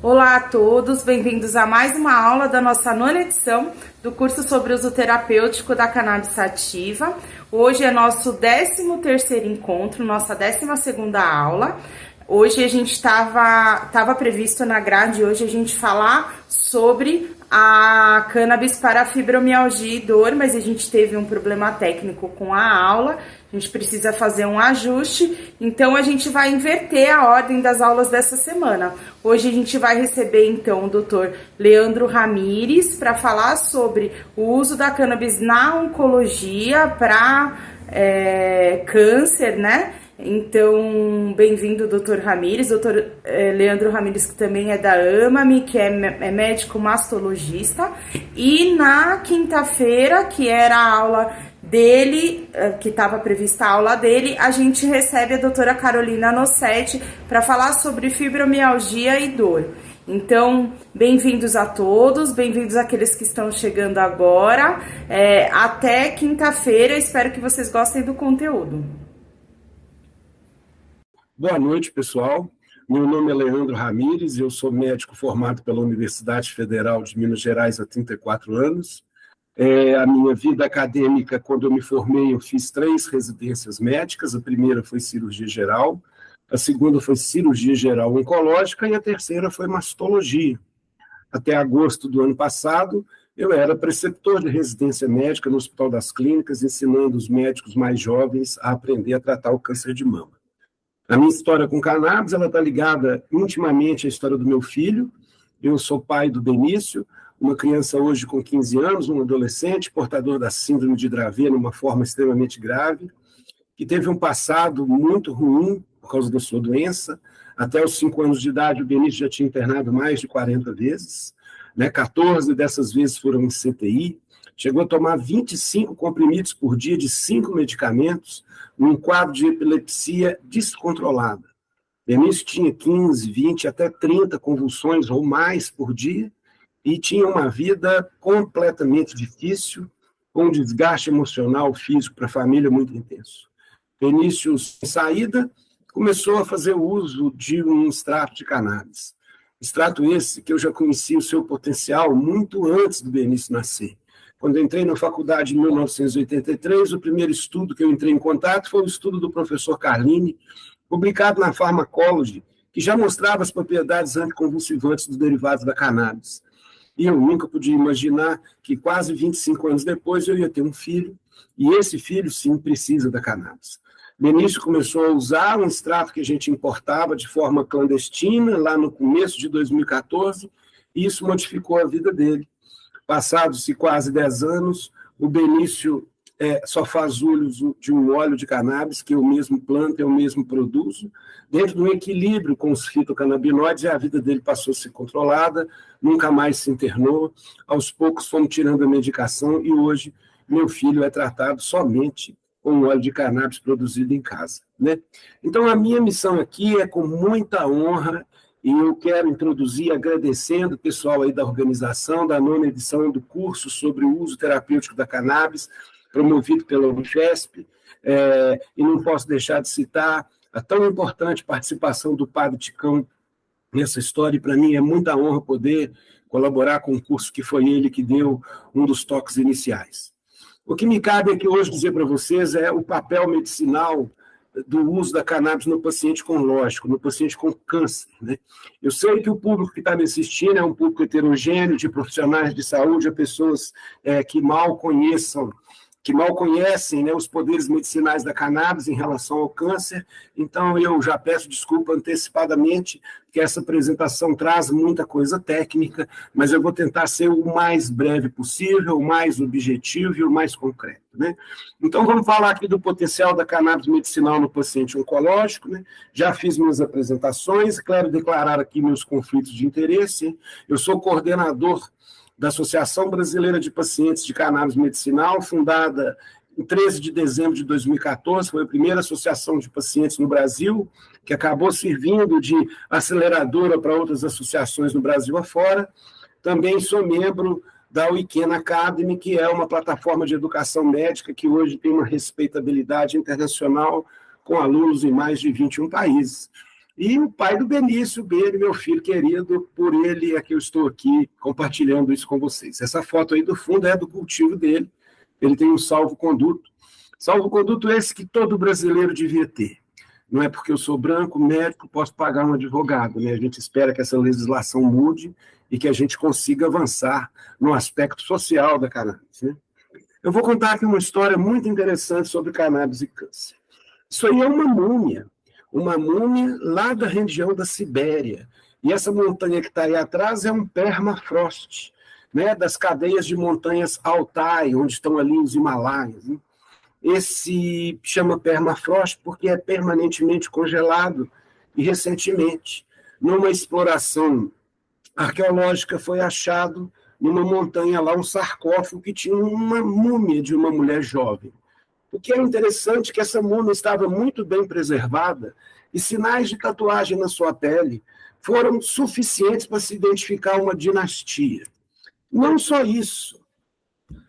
Olá a todos, bem-vindos a mais uma aula da nossa nona edição do curso sobre uso terapêutico da cannabis sativa. Hoje é nosso 13º encontro, nossa 12ª aula. Hoje a gente estava previsto na grade hoje a gente falar sobre a cannabis para fibromialgia e dor, mas a gente teve um problema técnico com a aula, a gente precisa fazer um ajuste, então a gente vai inverter a ordem das aulas dessa semana. Hoje a gente vai receber então o Dr. Leandro Ramires para falar sobre o uso da cannabis na oncologia para câncer, né? Então, bem-vindo, Dr. Ramires, Dr. Leandro Ramires, que também é da AMAME, que é médico mastologista, e na quinta-feira, que era a aula dele, que estava prevista a aula dele, a gente recebe a doutora Carolina Nossetti para falar sobre fibromialgia e dor. Então, bem-vindos a todos, bem-vindos àqueles que estão chegando agora, até quinta-feira, espero que vocês gostem do conteúdo. Boa noite, pessoal. Meu nome é Leandro Ramires, eu sou médico formado pela Universidade Federal de Minas Gerais há 34 anos. A minha vida acadêmica, quando eu me formei, eu fiz 3 residências médicas. A primeira foi cirurgia geral, a segunda foi cirurgia geral oncológica e a terceira foi mastologia. Até agosto do ano passado, eu era preceptor de residência médica no Hospital das Clínicas, ensinando os médicos mais jovens a aprender a tratar o câncer de mama. A minha história com cannabis, ela está ligada intimamente à história do meu filho. Eu sou pai do Benício, uma criança hoje com 15 anos, um adolescente, portador da síndrome de Dravet, numa forma extremamente grave, que teve um passado muito ruim por causa da sua doença. Até os 5 anos de idade, o Benício já tinha internado mais de 40 vezes, né? 14 dessas vezes foram em CTI. Chegou a tomar 25 comprimidos por dia de 5 medicamentos, num quadro de epilepsia descontrolada. Benício tinha 15, 20, até 30 convulsões ou mais por dia e tinha uma vida completamente difícil, com um desgaste emocional, físico para a família muito intenso. Benício, sem saída, começou a fazer uso de um extrato de cannabis. Extrato esse que eu já conhecia o seu potencial muito antes do Benício nascer. Quando eu entrei na faculdade em 1983, o primeiro estudo que eu entrei em contato foi o estudo do professor Carlini, publicado na Pharmacology, que já mostrava as propriedades anticonvulsivantes dos derivados da cannabis. E eu nunca podia imaginar que quase 25 anos depois eu ia ter um filho, e esse filho, sim, precisa da cannabis. Benício começou a usar um extrato que a gente importava de forma clandestina, lá no começo de 2014, e isso modificou a vida dele. Passados-se quase 10 anos, o Benício só faz uso de um óleo de cannabis, que eu mesmo planto, eu mesmo produzo, dentro de um equilíbrio com os fitocannabinoides, e a vida dele passou a ser controlada, nunca mais se internou, aos poucos fomos tirando a medicação, e hoje meu filho é tratado somente com óleo de cannabis produzido em casa, né? Então, a minha missão aqui é com muita honra. E eu quero introduzir, agradecendo o pessoal aí da organização da 9ª edição do curso sobre o uso terapêutico da cannabis, promovido pela Unifesp, e não posso deixar de citar a tão importante participação do Padre Ticão nessa história, e para mim é muita honra poder colaborar com o curso que foi ele que deu um dos toques iniciais. O que me cabe aqui hoje dizer para vocês é o papel medicinal do uso da cannabis no paciente oncológico, no paciente com câncer, né? Eu sei que o público que está me assistindo é um público heterogêneo, de profissionais de saúde, a pessoas que mal conheçam que mal conhecem, né, os poderes medicinais da cannabis em relação ao câncer. Então, eu já peço desculpa antecipadamente, que essa apresentação traz muita coisa técnica, mas eu vou tentar ser o mais breve possível, o mais objetivo e o mais concreto, né? Então, vamos falar aqui do potencial da cannabis medicinal no paciente oncológico, né? Já fiz minhas apresentações, quero declarar aqui meus conflitos de interesse. Eu sou coordenador da Associação Brasileira de Pacientes de Cannabis Medicinal, fundada em 13 de dezembro de 2014, foi a primeira associação de pacientes no Brasil, que acabou servindo de aceleradora para outras associações no Brasil afora. Também sou membro da Weekend Academy, que é uma plataforma de educação médica que hoje tem uma respeitabilidade internacional com alunos em mais de 21 países. E o pai do Benício, Beni, meu filho querido, por ele é que eu estou aqui compartilhando isso com vocês. Essa foto aí do fundo é do cultivo dele, ele tem um salvo-conduto. Salvo-conduto esse que todo brasileiro devia ter. Não é porque eu sou branco, médico, posso pagar um advogado, né? A gente espera que essa legislação mude e que a gente consiga avançar no aspecto social da cannabis, né? Eu vou contar aqui uma história muito interessante sobre cannabis e câncer. Isso aí é uma múmia lá da região da Sibéria. E essa montanha que está aí atrás é um permafrost, né, das cadeias de montanhas Altai, onde estão ali os Himalaias, né? Esse chama permafrost porque é permanentemente congelado e recentemente, numa exploração arqueológica, foi achado numa montanha lá um sarcófago que tinha uma múmia de uma mulher jovem. O que é interessante é que essa múmia estava muito bem preservada e sinais de tatuagem na sua pele foram suficientes para se identificar uma dinastia. Não só isso,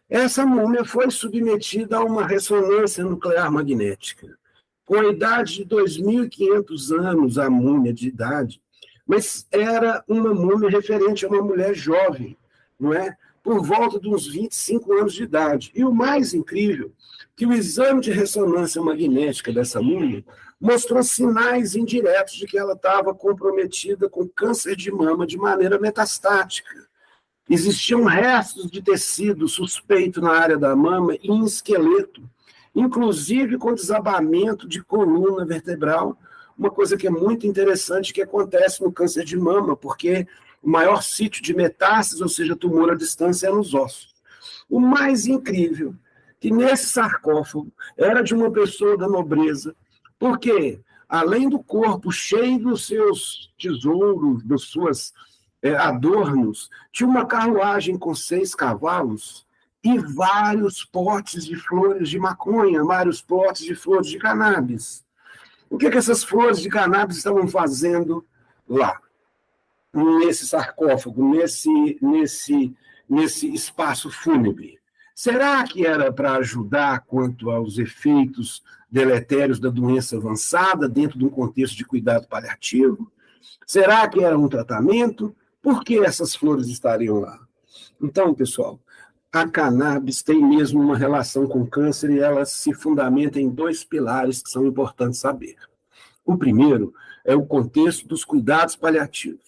essa múmia foi submetida a uma ressonância nuclear magnética. Com a idade de 2.500 anos, a múmia de idade, mas era uma múmia referente a uma mulher jovem, não é? Por volta de uns 25 anos de idade. E o mais incrível, que o exame de ressonância magnética dessa múmia mostrou sinais indiretos de que ela estava comprometida com câncer de mama de maneira metastática. Existiam restos de tecido suspeito na área da mama e em esqueleto, inclusive com desabamento de coluna vertebral, uma coisa que é muito interessante que acontece no câncer de mama, porque o maior sítio de metástase, ou seja, tumor à distância, é nos ossos. O mais incrível, que nesse sarcófago era de uma pessoa da nobreza, porque, além do corpo cheio dos seus tesouros, dos seus adornos, tinha uma carruagem com 6 cavalos e vários potes de flores de maconha, vários potes de flores de cannabis. O que essas flores de cannabis estavam fazendo lá, nesse sarcófago, nesse espaço fúnebre? Será que era para ajudar quanto aos efeitos deletérios da doença avançada dentro de um contexto de cuidado paliativo? Será que era um tratamento? Por que essas flores estariam lá? Então, pessoal, a cannabis tem mesmo uma relação com o câncer e ela se fundamenta em 2 pilares que são importantes saber. O primeiro é o contexto dos cuidados paliativos.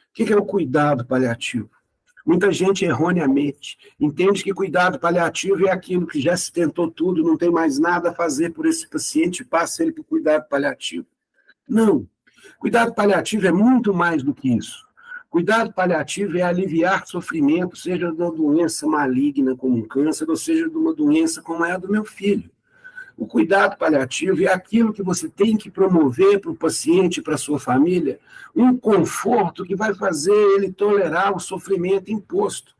O que é o cuidado paliativo? Muita gente, erroneamente, entende que cuidado paliativo é aquilo que já se tentou tudo, não tem mais nada a fazer por esse paciente, passa ele para o cuidado paliativo. Não. Cuidado paliativo é muito mais do que isso. Cuidado paliativo é aliviar sofrimento, seja de uma doença maligna como um câncer, ou seja de uma doença como é a do meu filho. O cuidado paliativo é aquilo que você tem que promover para o paciente, para a sua família, um conforto que vai fazer ele tolerar o sofrimento imposto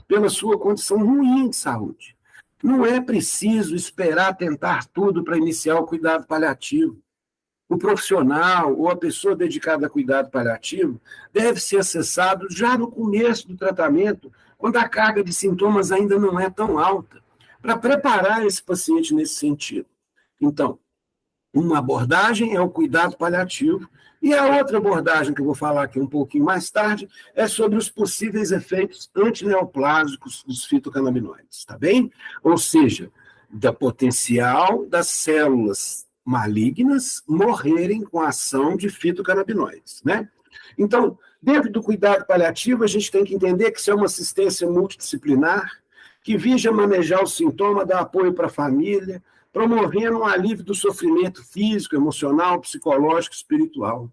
pela sua condição ruim de saúde. Não é preciso esperar tentar tudo para iniciar o cuidado paliativo. O profissional ou a pessoa dedicada a cuidado paliativo deve ser acessado já no começo do tratamento, quando a carga de sintomas ainda não é tão alta, para preparar esse paciente nesse sentido. Então, uma abordagem é o cuidado paliativo, e a outra abordagem que eu vou falar aqui um pouquinho mais tarde é sobre os possíveis efeitos antineoplásicos dos fitocannabinoides, tá bem? Ou seja, da potencial das células malignas morrerem com a ação de fitocannabinoides, né? Então, dentro do cuidado paliativo, a gente tem que entender que isso é uma assistência multidisciplinar, que visa manejar o sintoma, dar apoio para a família, promovendo um alívio do sofrimento físico, emocional, psicológico, espiritual.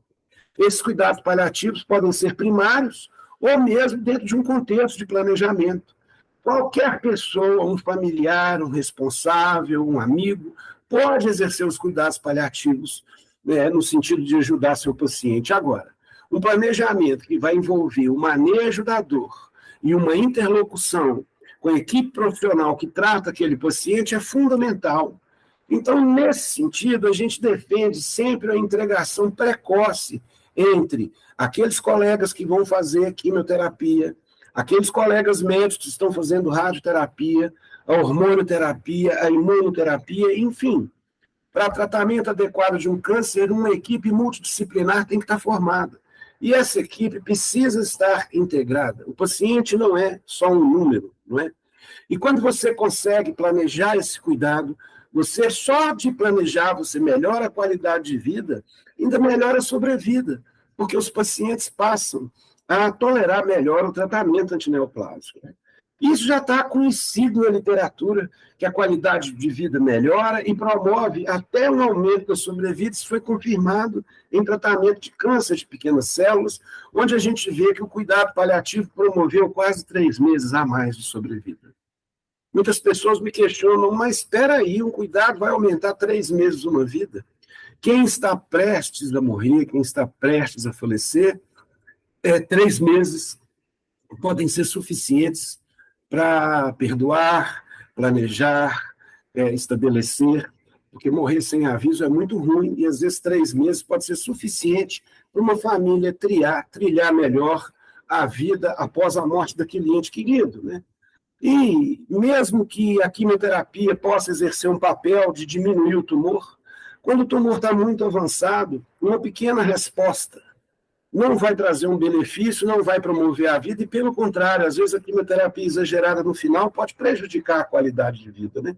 Esses cuidados paliativos podem ser primários ou mesmo dentro de um contexto de planejamento. Qualquer pessoa, um familiar, um responsável, um amigo, pode exercer os cuidados paliativos, né, no sentido de ajudar seu paciente. Agora, um planejamento que vai envolver o manejo da dor e uma interlocução com a equipe profissional que trata aquele paciente é fundamental. Então, nesse sentido, a gente defende sempre a integração precoce entre aqueles colegas que vão fazer quimioterapia, aqueles colegas médicos que estão fazendo radioterapia, a hormonioterapia, a imunoterapia, enfim. Para tratamento adequado de um câncer, uma equipe multidisciplinar tem que estar formada. E essa equipe precisa estar integrada. O paciente não é só um número, não é? E quando você consegue planejar esse cuidado, você só de planejar, você melhora a qualidade de vida, ainda melhora a sobrevida, porque os pacientes passam a tolerar melhor o tratamento antineoplásico. Isso já está conhecido na literatura, que a qualidade de vida melhora e promove até um aumento da sobrevida. Isso foi confirmado em tratamento de câncer de pequenas células, onde a gente vê que o cuidado paliativo promoveu quase 3 meses a mais de sobrevida. Muitas pessoas me questionam, mas espera aí, um cuidado vai aumentar 3 meses uma vida? Quem está prestes a morrer, quem está prestes a falecer, 3 meses podem ser suficientes para perdoar, planejar, estabelecer, porque morrer sem aviso é muito ruim, e às vezes 3 meses pode ser suficiente para uma família trilhar melhor a vida após a morte daquele ente querido, né? E mesmo que a quimioterapia possa exercer um papel de diminuir o tumor, quando o tumor está muito avançado, uma pequena resposta não vai trazer um benefício, não vai promover a vida, e pelo contrário, às vezes a quimioterapia exagerada no final pode prejudicar a qualidade de vida, né?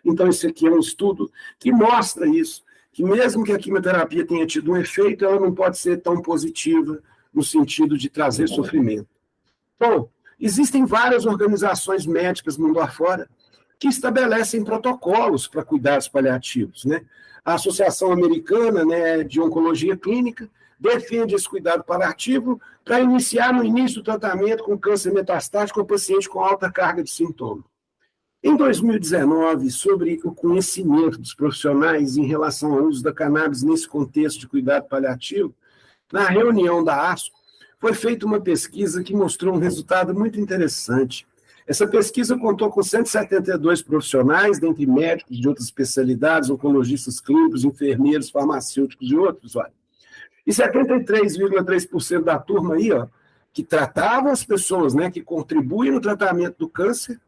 Então, esse aqui é um estudo que mostra isso, que mesmo que a quimioterapia tenha tido um efeito, ela não pode ser tão positiva no sentido de trazer sofrimento. Bom, existem várias organizações médicas mundo afora que estabelecem protocolos para cuidados paliativos, né? A Associação Americana, né, de Oncologia Clínica defende esse cuidado paliativo para iniciar no início do tratamento com câncer metastático a paciente com alta carga de sintoma. Em 2019, sobre o conhecimento dos profissionais em relação ao uso da cannabis nesse contexto de cuidado paliativo, na reunião da ASCO, foi feita uma pesquisa que mostrou um resultado muito interessante. Essa pesquisa contou com 172 profissionais, dentre médicos de outras especialidades, oncologistas clínicos, enfermeiros, farmacêuticos e outros, olha. E 73,3% da turma aí, ó, que tratava as pessoas, né, que contribuem no tratamento do câncer,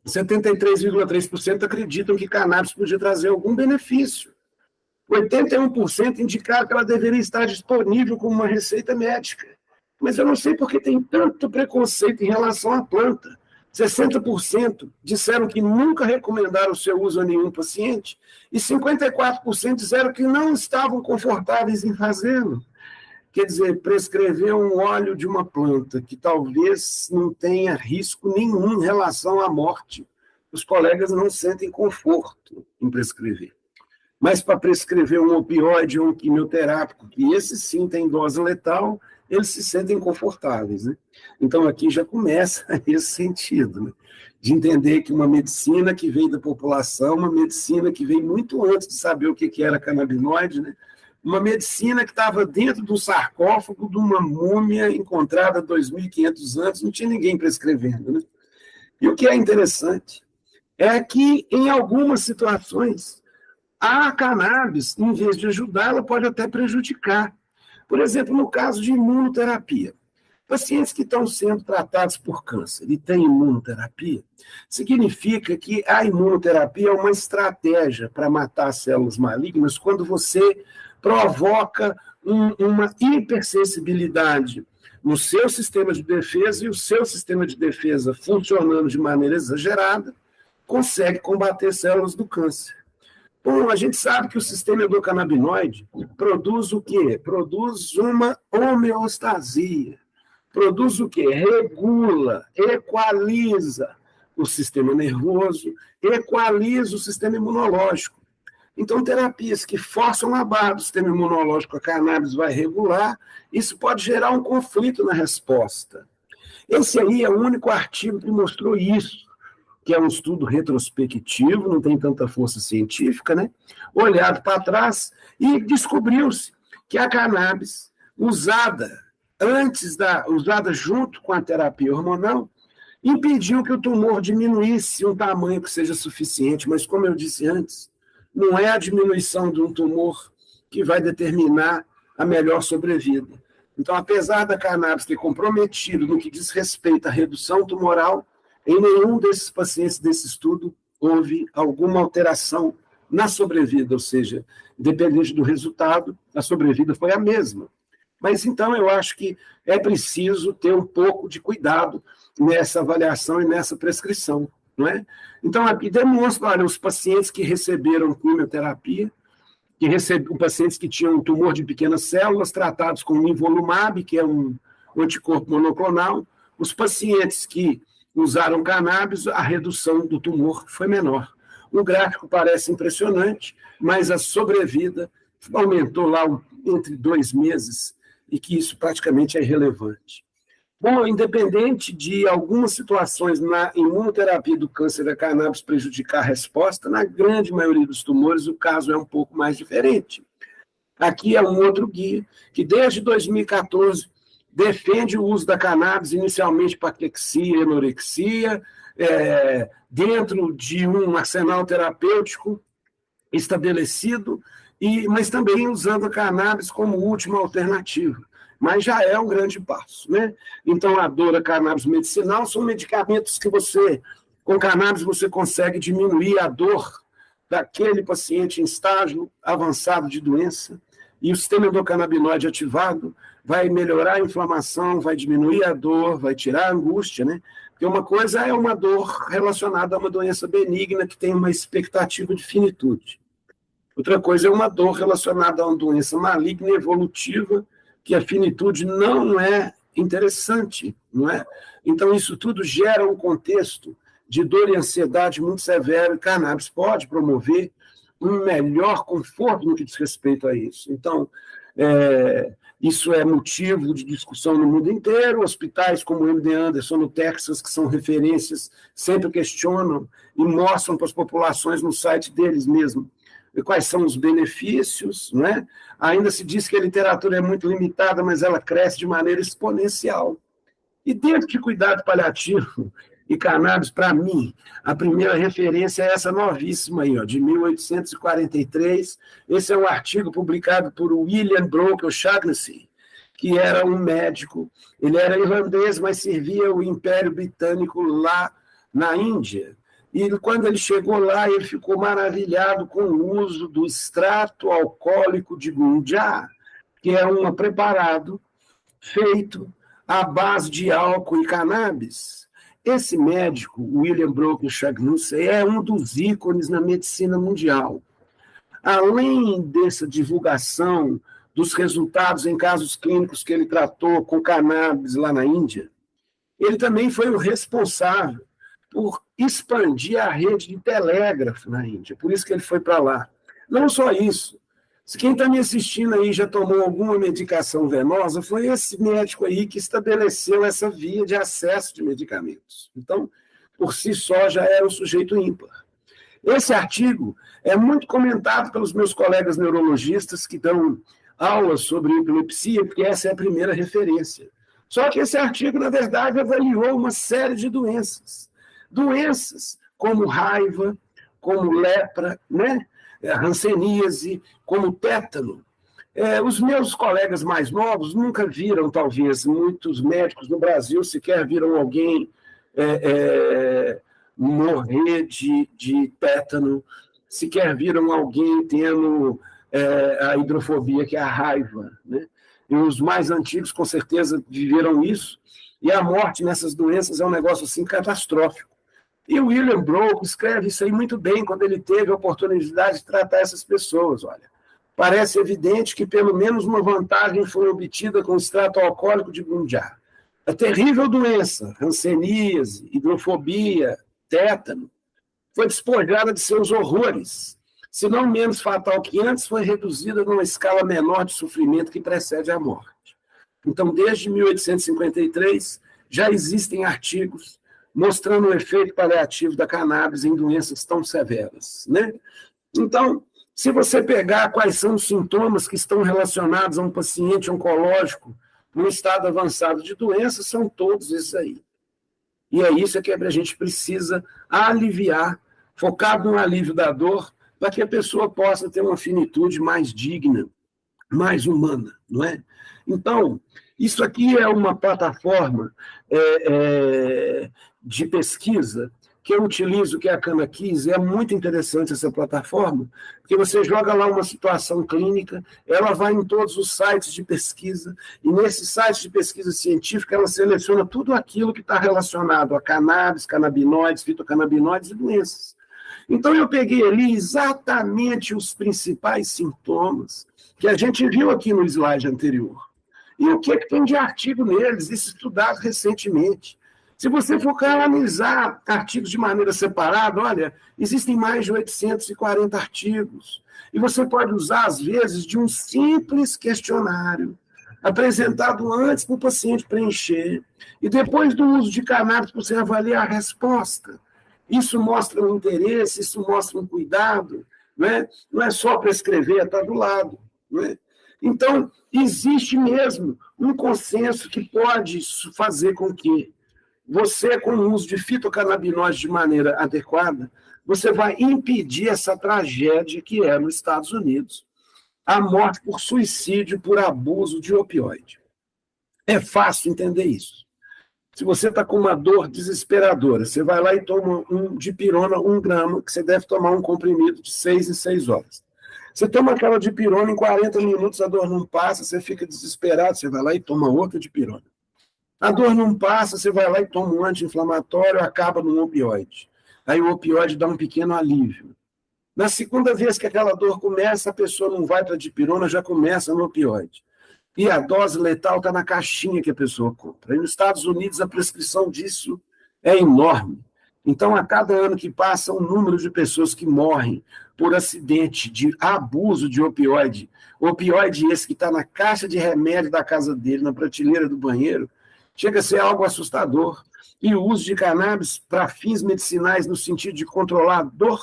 73,3% acreditam que cannabis podia trazer algum benefício. 81% indicaram que ela deveria estar disponível como uma receita médica. Mas eu não sei por que tem tanto preconceito em relação à planta. 60% disseram que nunca recomendaram o seu uso a nenhum paciente e 54% disseram que não estavam confortáveis em fazê-lo. Quer dizer, prescrever um óleo de uma planta que talvez não tenha risco nenhum em relação à morte, os colegas não sentem conforto em prescrever. Mas para prescrever um opioide ou um quimioterápico, que esse sim tem dose letal, eles se sentem confortáveis, né? Então, aqui já começa esse sentido, né? De entender que uma medicina que veio da população, uma medicina que veio muito antes de saber o que era canabinoide, né? Uma medicina que estava dentro do sarcófago de uma múmia encontrada 2.500 anos, não tinha ninguém prescrevendo, né? E o que é interessante é que, em algumas situações, a cannabis, em vez de ajudar, ela pode até prejudicar. Por exemplo, no caso de imunoterapia, pacientes que estão sendo tratados por câncer e têm imunoterapia, significa que a imunoterapia é uma estratégia para matar células malignas quando você provoca uma hipersensibilidade no seu sistema de defesa, e o seu sistema de defesa, funcionando de maneira exagerada, consegue combater células do câncer. Bom, a gente sabe que o sistema endocannabinoide produz o quê? Produz uma homeostasia. Produz o quê? Regula, equaliza, o sistema nervoso, equaliza o sistema imunológico. Então, terapias que forçam a barra do sistema imunológico, a cannabis vai regular, isso pode gerar um conflito na resposta. Esse aí é o único artigo que mostrou isso, que é um estudo retrospectivo, não tem tanta força científica, né? Olhado para trás, e descobriu-se que a cannabis, usada junto com a terapia hormonal, impediu que o tumor diminuísse um tamanho que seja suficiente, mas, como eu disse antes, não é a diminuição de um tumor que vai determinar a melhor sobrevida. Então, apesar da cannabis ter comprometido no que diz respeito à redução tumoral, em nenhum desses pacientes desse estudo houve alguma alteração na sobrevida, ou seja, independente do resultado, a sobrevida foi a mesma. Mas, então, eu acho que é preciso ter um pouco de cuidado nessa avaliação e nessa prescrição, não é? Então, aqui demonstra, olha, os pacientes que receberam quimioterapia, pacientes que tinham um tumor de pequenas células, tratados com nivolumab, que é um anticorpo monoclonal, os pacientes que usaram cannabis, a redução do tumor foi menor. O gráfico parece impressionante, mas a sobrevida aumentou lá entre 2 meses, e que isso praticamente é irrelevante. Bom, independente de algumas situações na imunoterapia do câncer da cannabis prejudicar a resposta, na grande maioria dos tumores o caso é um pouco mais diferente. Aqui é um outro guia, que desde 2014 defende o uso da cannabis inicialmente para caquexia e anorexia, dentro de um arsenal terapêutico estabelecido, mas também usando a cannabis como última alternativa. Mas já é um grande passo, né? Então, a dor, a cannabis medicinal, são medicamentos que com cannabis, você consegue diminuir a dor daquele paciente em estágio avançado de doença, e o sistema endocannabinoide ativado vai melhorar a inflamação, vai diminuir a dor, vai tirar a angústia, né? Porque uma coisa é uma dor relacionada a uma doença benigna que tem uma expectativa de finitude. Outra coisa é uma dor relacionada a uma doença maligna e evolutiva, que a finitude não é interessante, não é? Então, isso tudo gera um contexto de dor e ansiedade muito severo, e cannabis pode promover um melhor conforto no que diz respeito a isso. Então, isso é motivo de discussão no mundo inteiro. Hospitais como o MD Anderson, no Texas, que são referências, sempre questionam e mostram para as populações no site deles mesmo quais são os benefícios, não é? Ainda se diz que a literatura é muito limitada, mas ela cresce de maneira exponencial. E dentro de cuidado paliativo e cannabis, para mim, a primeira referência é essa novíssima aí, ó, de 1843. Esse é um artigo publicado por William Brocke O'Shaughnessy, que era um médico. Ele era irlandês, mas servia o Império Britânico lá na Índia. E quando ele chegou lá, ele ficou maravilhado com o uso do extrato alcoólico de gunja, que é um preparado feito à base de álcool e cannabis. Esse médico, William Brocke O'Shaughnessy, é um dos ícones na medicina mundial. Além dessa divulgação dos resultados em casos clínicos que ele tratou com cannabis lá na Índia, ele também foi o responsável por expandir a rede de telégrafo na Índia, por isso que ele foi para lá. Não só isso, se quem está me assistindo aí já tomou alguma medicação venosa, foi esse médico aí que estabeleceu essa via de acesso de medicamentos. Então, por si só, já era um sujeito ímpar. Esse artigo é muito comentado pelos meus colegas neurologistas que dão aulas sobre epilepsia, porque essa é a primeira referência. Só que esse artigo, na verdade, avaliou uma série de doenças. Doenças como raiva, como lepra, né? Hanseníase, como tétano. Os meus colegas mais novos nunca viram, talvez, muitos médicos no Brasil sequer viram alguém morrer de tétano, sequer viram alguém tendo a hidrofobia, que é a raiva, né? E os mais antigos, com certeza, viveram isso, e a morte nessas doenças é um negócio assim catastrófico. E o William Brocke escreve isso aí muito bem quando ele teve a oportunidade de tratar essas pessoas. Olha, parece evidente que pelo menos uma vantagem foi obtida com o extrato alcoólico de gunja. A terrível doença, hanseníase, hidrofobia, tétano, foi despojada de seus horrores. Se não menos fatal que antes, foi reduzida numa escala menor de sofrimento que precede a morte. Então, desde 1853, já existem artigos mostrando o efeito paliativo da cannabis em doenças tão severas, né? Então, se você pegar quais são os sintomas que estão relacionados a um paciente oncológico num estado avançado de doença, são todos esses aí. E é isso que a gente precisa aliviar, focado no alívio da dor, para que a pessoa possa ter uma finitude mais digna, mais humana, não é? Então, isso aqui é uma plataforma de pesquisa que eu utilizo, que é a Canaquiz, é muito interessante essa plataforma, porque você joga lá uma situação clínica, ela vai em todos os sites de pesquisa, e nesses sites de pesquisa científica ela seleciona tudo aquilo que está relacionado a cannabis, canabinoides, fitocannabinoides e doenças. Então eu peguei ali exatamente os principais sintomas que a gente viu aqui no slide anterior. E o que tem de artigo neles, isso estudado recentemente. Se você for analisar artigos de maneira separada, olha, existem mais de 840 artigos. E você pode usar, às vezes, de um simples questionário apresentado antes para o paciente preencher. E depois do uso de cannabis, você avaliar a resposta. Isso mostra um interesse, isso mostra um cuidado. Não é só prescrever, está do lado. Não é? Então, existe mesmo um consenso que pode fazer com que você, com o uso de fitocannabinoides de maneira adequada, você vai impedir essa tragédia que é nos Estados Unidos, a morte por suicídio por abuso de opioide. É fácil entender isso. Se você está com uma dor desesperadora, você vai lá e toma um dipirona, 1 grama, que você deve tomar um comprimido de 6 em 6 horas. Você toma aquela dipirona, em 40 minutos a dor não passa, você fica desesperado, você vai lá e toma outra dipirona. A dor não passa, você vai lá e toma um anti-inflamatório, acaba num opioide. Aí o opioide dá um pequeno alívio. Na segunda vez que aquela dor começa, a pessoa não vai para a dipirona, já começa no opioide. E a dose letal está na caixinha que a pessoa compra. E nos Estados Unidos, a prescrição disso é enorme. Então, a cada ano que passa, o número de pessoas que morrem por acidente de abuso de opioide esse que está na caixa de remédio da casa dele, na prateleira do banheiro, chega a ser algo assustador. E o uso de cannabis para fins medicinais, no sentido de controlar a dor,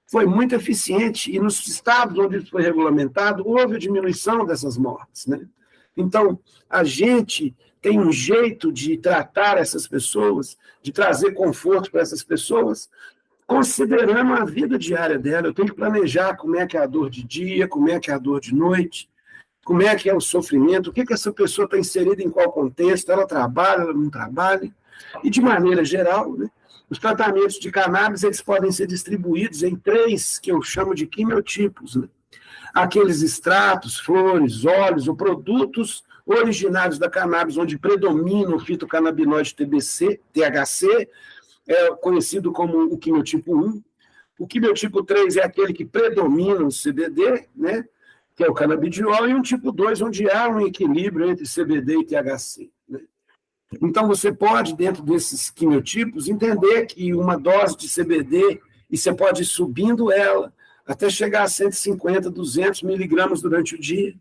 foi muito eficiente. E nos estados onde isso foi regulamentado, houve a diminuição dessas mortes, né? Então, a gente tem um jeito de tratar essas pessoas, de trazer conforto para essas pessoas, considerando a vida diária dela. Eu tenho que planejar como é que é a dor de dia, como é que é a dor de noite, como é que é o sofrimento, o que essa pessoa está inserida em qual contexto, ela trabalha, ela não trabalha. E, de maneira geral, né, os tratamentos de cannabis eles podem ser distribuídos em 3, que eu chamo de quimiotipos, né? Aqueles extratos, flores, óleos ou produtos originários da cannabis, onde predomina o fitocannabinoide THC, conhecido como o quimiotipo 1. O quimiotipo 3 é aquele que predomina o CBD, né, que é o canabidiol, e um tipo 2, onde há um equilíbrio entre CBD e THC. Né? Então, você pode, dentro desses quimiotipos, entender que uma dose de CBD, e você pode ir subindo ela, até chegar a 150, 200 miligramas durante o dia.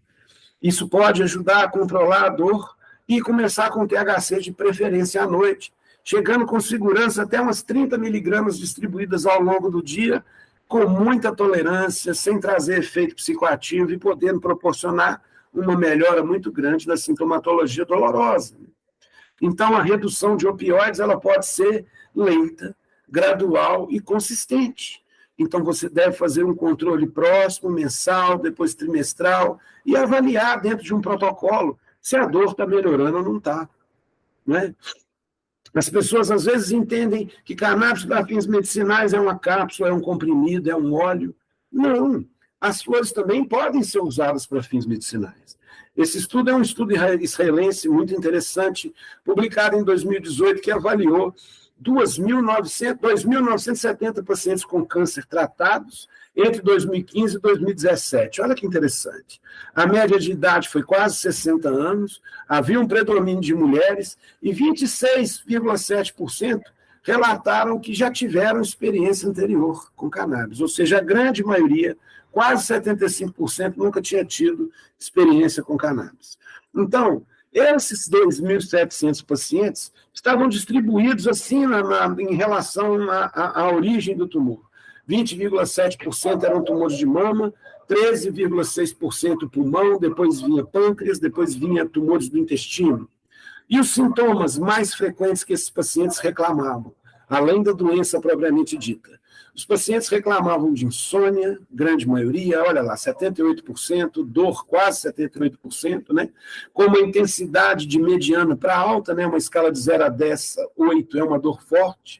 Isso pode ajudar a controlar a dor e começar com THC de preferência à noite, chegando com segurança até umas 30 miligramas distribuídas ao longo do dia, com muita tolerância, sem trazer efeito psicoativo e podendo proporcionar uma melhora muito grande da sintomatologia dolorosa. Então, a redução de opioides ela pode ser lenta, gradual e consistente. Então, você deve fazer um controle próximo, mensal, depois trimestral, e avaliar dentro de um protocolo se a dor está melhorando ou não está. Né? As pessoas, às vezes, entendem que cannabis para fins medicinais é uma cápsula, é um comprimido, é um óleo. Não, as flores também podem ser usadas para fins medicinais. Esse estudo é um estudo israelense muito interessante, publicado em 2018, que avaliou 2.970 pacientes com câncer tratados entre 2015 e 2017. Olha que interessante. A média de idade foi quase 60 anos, havia um predomínio de mulheres e 26,7% relataram que já tiveram experiência anterior com cannabis, ou seja, a grande maioria, quase 75%, nunca tinha tido experiência com cannabis. Então, esses 2.700 pacientes estavam distribuídos assim em relação à origem do tumor. 20,7% eram tumores de mama, 13,6% pulmão, depois vinha pâncreas, depois vinha tumores do intestino. E os sintomas mais frequentes que esses pacientes reclamavam, além da doença propriamente dita? Os pacientes reclamavam de insônia, grande maioria, olha lá, 78%, dor, quase 78%, né? Com uma intensidade de mediana para alta, né? Uma escala de 0 a 10, 8 é uma dor forte.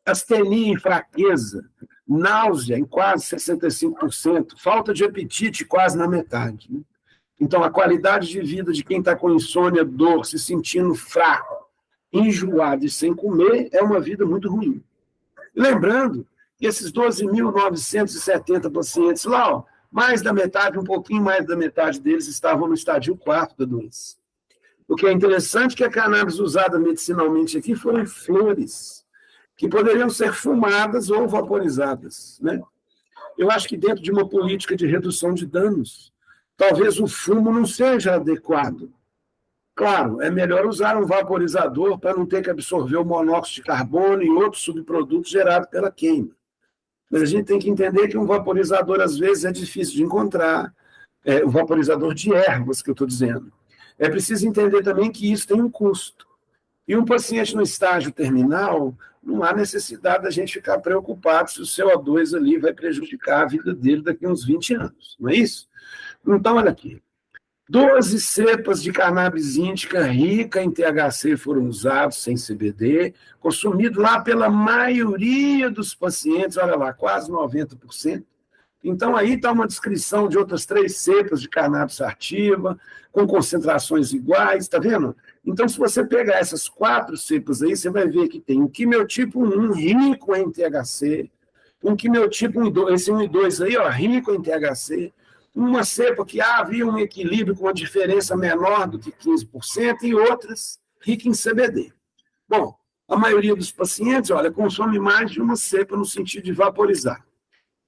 Astenia e fraqueza, náusea em quase 65%, falta de apetite quase na metade, né? Então, a qualidade de vida de quem está com insônia, dor, se sentindo fraco, enjoado e sem comer, é uma vida muito ruim. Lembrando que esses 12.970 pacientes lá, ó, mais da metade, um pouquinho mais da metade deles estavam no estádio 4 da doença. O que é interessante é que a cannabis usada medicinalmente aqui foram flores, que poderiam ser fumadas ou vaporizadas, né? Eu acho que dentro de uma política de redução de danos, talvez o fumo não seja adequado. Claro, é melhor usar um vaporizador para não ter que absorver o monóxido de carbono e outros subprodutos gerados pela queima. Mas a gente tem que entender que um vaporizador, às vezes, é difícil de encontrar, o vaporizador de ervas, que eu estou dizendo. É preciso entender também que isso tem um custo. E um paciente no estágio terminal, não há necessidade da gente ficar preocupado se o CO2 ali vai prejudicar a vida dele daqui a uns 20 anos, não é isso? Então, olha aqui. 12 cepas de cannabis índica rica em THC foram usados sem CBD, consumido lá pela maioria dos pacientes, olha lá, quase 90%. Então, aí está uma descrição de outras 3 cepas de cannabis sativa, com concentrações iguais, está vendo? Então, se você pegar essas 4 cepas aí, você vai ver que tem um quimiotipo 1 rico em THC, um quimiotipo 1 e 2, esse 1 e 2 aí, ó, rico em THC, uma cepa que havia um equilíbrio com uma diferença menor do que 15% e outras ricas em CBD. Bom, a maioria dos pacientes, olha, consome mais de uma cepa no sentido de vaporizar.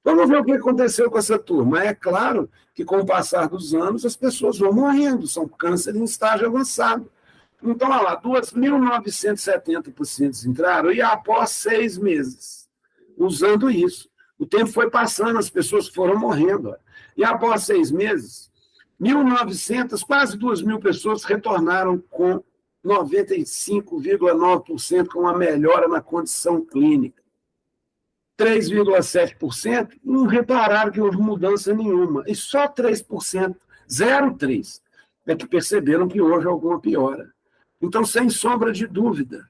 Vamos ver o que aconteceu com essa turma. É claro que, com o passar dos anos, as pessoas vão morrendo, são câncer em estágio avançado. Então, olha lá, 2.970 pacientes entraram e após 6 meses, usando isso. O tempo foi passando, as pessoas foram morrendo. Olha. E após 6 meses, 1.900, quase 2.000 pessoas retornaram com 95,9% com uma melhora na condição clínica. 3,7% não repararam que houve mudança nenhuma. E só 3%, 0,3%, é que perceberam que houve alguma piora. Então, sem sombra de dúvida,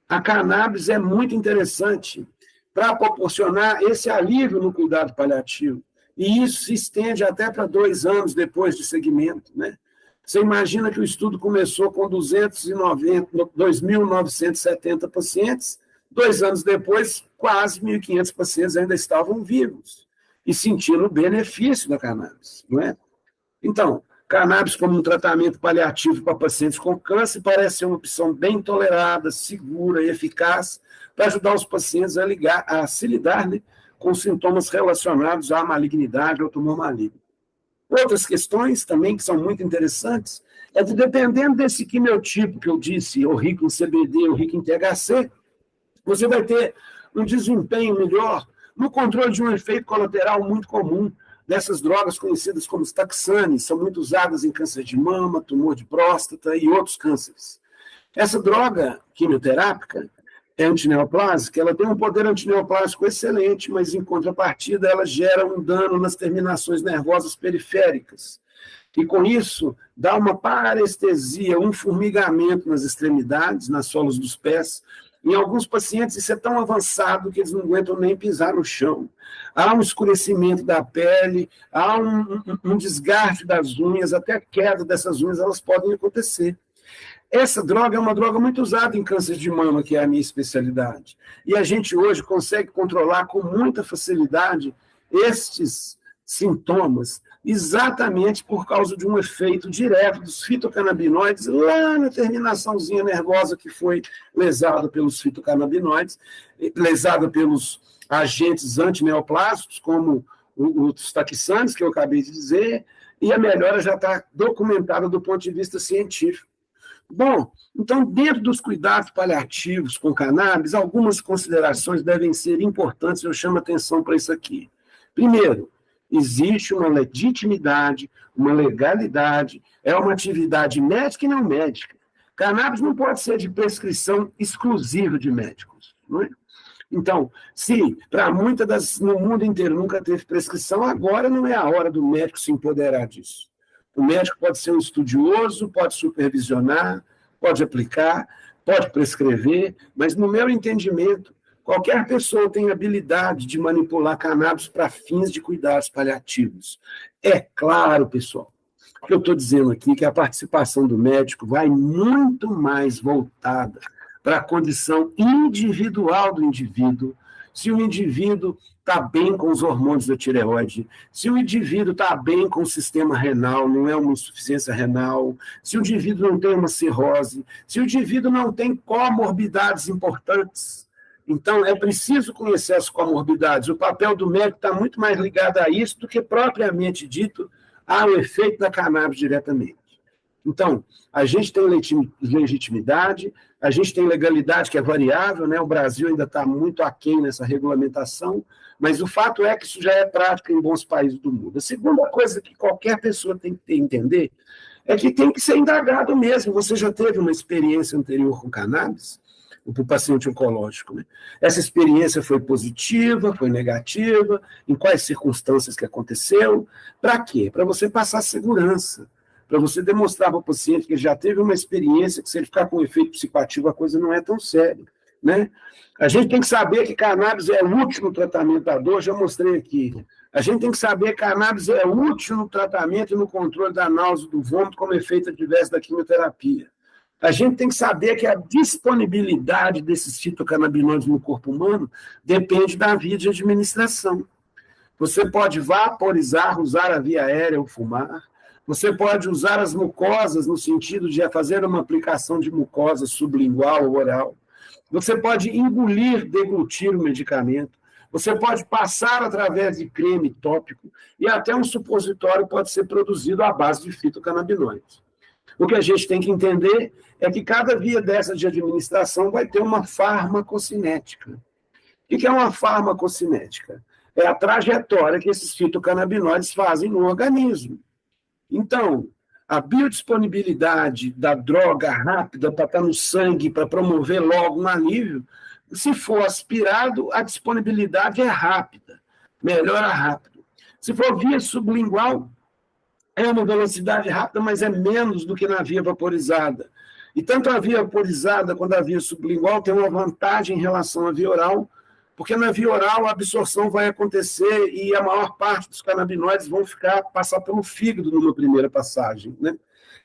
a cannabis é muito interessante para proporcionar esse alívio no cuidado paliativo. E isso se estende até para 2 anos depois de segmento, né? Você imagina que o estudo começou com 2.970 pacientes, 2 anos depois, quase 1.500 pacientes ainda estavam vivos e sentindo o benefício da cannabis, não é? Então, cannabis como um tratamento paliativo para pacientes com câncer parece ser uma opção bem tolerada, segura e eficaz para ajudar os pacientes a se lidar, né, com sintomas relacionados à malignidade ou tumor maligno. Outras questões também que são muito interessantes é que, dependendo desse quimiotipo que eu disse, ou rico em CBD ou rico em THC, você vai ter um desempenho melhor no controle de um efeito colateral muito comum dessas drogas conhecidas como taxanes, são muito usadas em câncer de mama, tumor de próstata e outros cânceres. Essa droga quimioterápica é antineoplásica, ela tem um poder antineoplásico excelente, mas em contrapartida ela gera um dano nas terminações nervosas periféricas. E com isso dá uma parestesia, um formigamento nas extremidades, nas solas dos pés. Em alguns pacientes isso é tão avançado que eles não aguentam nem pisar no chão. Há um escurecimento da pele, há um desgaste das unhas, até a queda dessas unhas elas podem acontecer. Essa droga é uma droga muito usada em câncer de mama, que é a minha especialidade. E a gente hoje consegue controlar com muita facilidade estes sintomas exatamente por causa de um efeito direto dos fitocannabinoides lá na terminaçãozinha nervosa que foi lesada pelos fitocannabinoides, lesada pelos agentes antineoplásticos, como os taxanes, que eu acabei de dizer, e a melhora já está documentada do ponto de vista científico. Bom, então, dentro dos cuidados paliativos com cannabis, algumas considerações devem ser importantes, eu chamo atenção para isso aqui. Primeiro, existe uma legitimidade, uma legalidade, é uma atividade médica e não médica. Cannabis não pode ser de prescrição exclusiva de médicos, não é? Então, se para muitas no mundo inteiro nunca teve prescrição, agora não é a hora do médico se empoderar disso. O médico pode ser um estudioso, pode supervisionar, pode aplicar, pode prescrever, mas no meu entendimento, qualquer pessoa tem habilidade de manipular cannabis para fins de cuidados paliativos. É claro, pessoal, que eu estou dizendo aqui que a participação do médico vai muito mais voltada para a condição individual do indivíduo, se o indivíduo está bem com os hormônios da tireoide, se o indivíduo está bem com o sistema renal, não é uma insuficiência renal, se o indivíduo não tem uma cirrose, se o indivíduo não tem comorbidades importantes. Então, é preciso conhecer as comorbidades. O papel do médico está muito mais ligado a isso do que propriamente dito ao efeito da cannabis diretamente. Então, a gente tem legitimidade, a gente tem legalidade que é variável, né? O Brasil ainda está muito aquém nessa regulamentação, mas o fato é que isso já é prática em bons países do mundo. A segunda coisa que qualquer pessoa tem que entender é que tem que ser indagado mesmo. Você já teve uma experiência anterior com cannabis? Para o paciente oncológico, né? Essa experiência foi positiva, foi negativa, em quais circunstâncias que aconteceu, para quê? Para você passar segurança, para você demonstrar para o paciente que ele já teve uma experiência, que se ele ficar com efeito psicoativo, a coisa não é tão séria, né? A gente tem que saber que cannabis é útil no tratamento da dor, já mostrei aqui. A gente tem que saber que cannabis é útil no tratamento e no controle da náusea, do vômito, como efeito adverso da quimioterapia. A gente tem que saber que a disponibilidade desses fitocannabinoides no corpo humano depende da via de administração. Você pode vaporizar, usar a via aérea ou fumar. Você pode usar as mucosas no sentido de fazer uma aplicação de mucosa sublingual ou oral. Você pode engolir, deglutir o medicamento. Você pode passar através de creme tópico e até um supositório pode ser produzido à base de fitocannabinoides. O que a gente tem que entender é que cada via dessa de administração vai ter uma farmacocinética. O que é uma farmacocinética? É a trajetória que esses fitocannabinoides fazem no organismo. Então, a biodisponibilidade da droga rápida para estar no sangue, para promover logo um alívio, se for aspirado, a disponibilidade é rápida, melhora rápido. Se for via sublingual, é uma velocidade rápida, mas é menos do que na via vaporizada. E tanto a via vaporizada quanto a via sublingual tem uma vantagem em relação à via oral, porque na via oral a absorção vai acontecer e a maior parte dos canabinoides vão passar pelo fígado numa primeira passagem, né?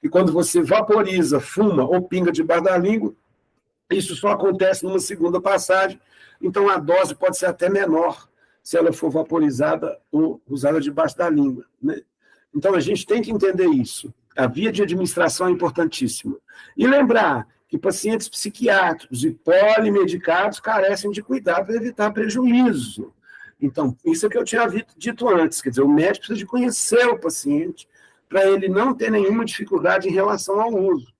E quando você vaporiza, fuma ou pinga debaixo da língua, isso só acontece numa segunda passagem, então a dose pode ser até menor se ela for vaporizada ou usada debaixo da língua, né? Então a gente tem que entender isso. A via de administração é importantíssima. E lembrar que pacientes psiquiátricos e polimedicados carecem de cuidado para evitar prejuízo. Então, isso é o que eu tinha dito antes, quer dizer, o médico precisa de conhecer o paciente para ele não ter nenhuma dificuldade em relação ao uso.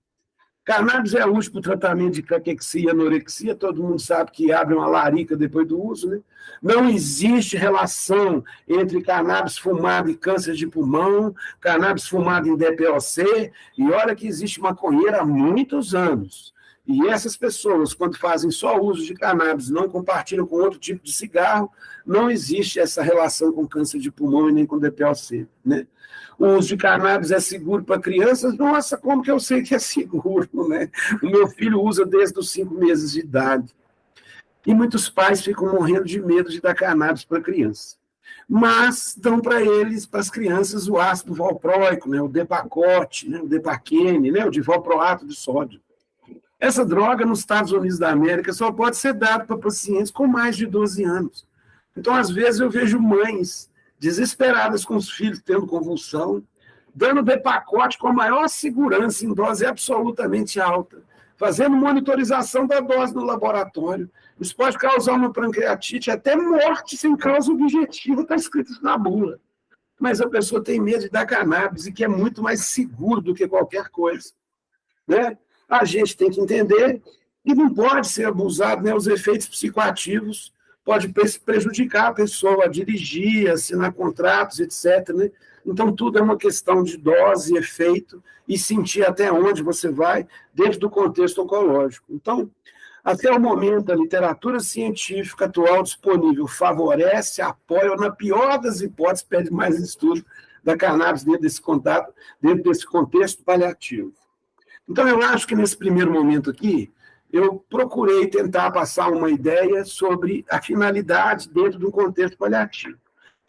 Cannabis é útil para o tratamento de caquexia e anorexia, todo mundo sabe que abre uma larica depois do uso, né? Não existe relação entre cannabis fumado e câncer de pulmão, cannabis fumado em DPOC, e olha que existe maconheiro há muitos anos. E essas pessoas, quando fazem só uso de cannabis, não compartilham com outro tipo de cigarro, não existe essa relação com câncer de pulmão e nem com DPOC, né? O uso de cannabis é seguro para crianças? Nossa, como que eu sei que é seguro, né? O meu filho usa desde os 5 meses de idade. E muitos pais ficam morrendo de medo de dar cannabis para a criança. Mas dão para eles, para as crianças, o ácido valproico, né? O Depakote, né? O Depaquene, né? O divalproato de sódio. Essa droga, nos Estados Unidos da América, só pode ser dada para pacientes com mais de 12 anos. Então, às vezes, eu vejo mães desesperadas com os filhos tendo convulsão, dando Depakote com a maior segurança em dose absolutamente alta, fazendo monitorização da dose no laboratório. Isso pode causar uma pancreatite, até morte sem causa objetiva, está escrito isso na bula. Mas a pessoa tem medo de dar cannabis, e que é muito mais seguro do que qualquer coisa. Né? A gente tem que entender que não pode ser abusado, né? Os efeitos psicoativos podem prejudicar a pessoa a dirigir, assinar contratos, etc. Né? Então, tudo é uma questão de dose, efeito, e sentir até onde você vai dentro do contexto oncológico. Então, até o momento, a literatura científica atual disponível favorece, apoia, ou, na pior das hipóteses, pede mais estudo da cannabis dentro desse contexto paliativo. Então, eu acho que nesse primeiro momento aqui, eu procurei tentar passar uma ideia sobre a finalidade dentro de um contexto paliativo.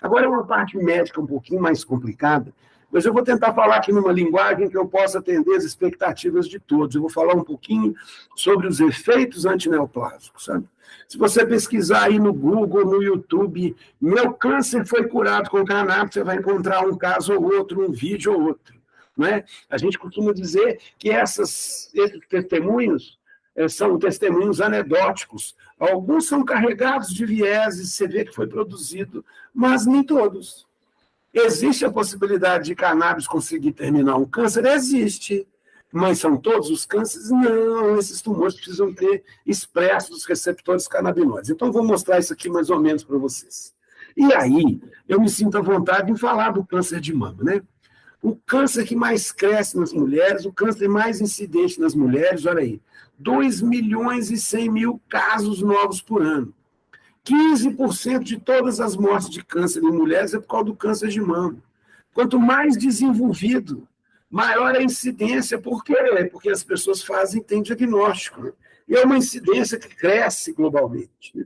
Agora é uma parte médica um pouquinho mais complicada, mas eu vou tentar falar aqui numa linguagem que eu possa atender as expectativas de todos. Eu vou falar um pouquinho sobre os efeitos antineoplásicos, sabe? Se você pesquisar aí no Google, no YouTube, meu câncer foi curado com cannabis, você vai encontrar um caso ou outro, um vídeo ou outro. Não é? A gente costuma dizer que esses testemunhos são testemunhos anedóticos. Alguns são carregados de vieses, você vê que foi produzido, mas nem todos. Existe a possibilidade de cannabis conseguir terminar um câncer? Existe. Mas são todos os cânceres? Não, esses tumores precisam ter expressos os receptores canabinoides. Então, vou mostrar isso aqui mais ou menos para vocês. E aí, eu me sinto à vontade em falar do câncer de mama, né? O câncer que mais cresce nas mulheres, o câncer mais incidente nas mulheres, olha aí, 2.100.000 casos novos por ano. 15% de todas as mortes de câncer em mulheres é por causa do câncer de mama. Quanto mais desenvolvido, maior a incidência. Por quê? Porque as pessoas têm diagnóstico. Né? E é uma incidência que cresce globalmente. Né?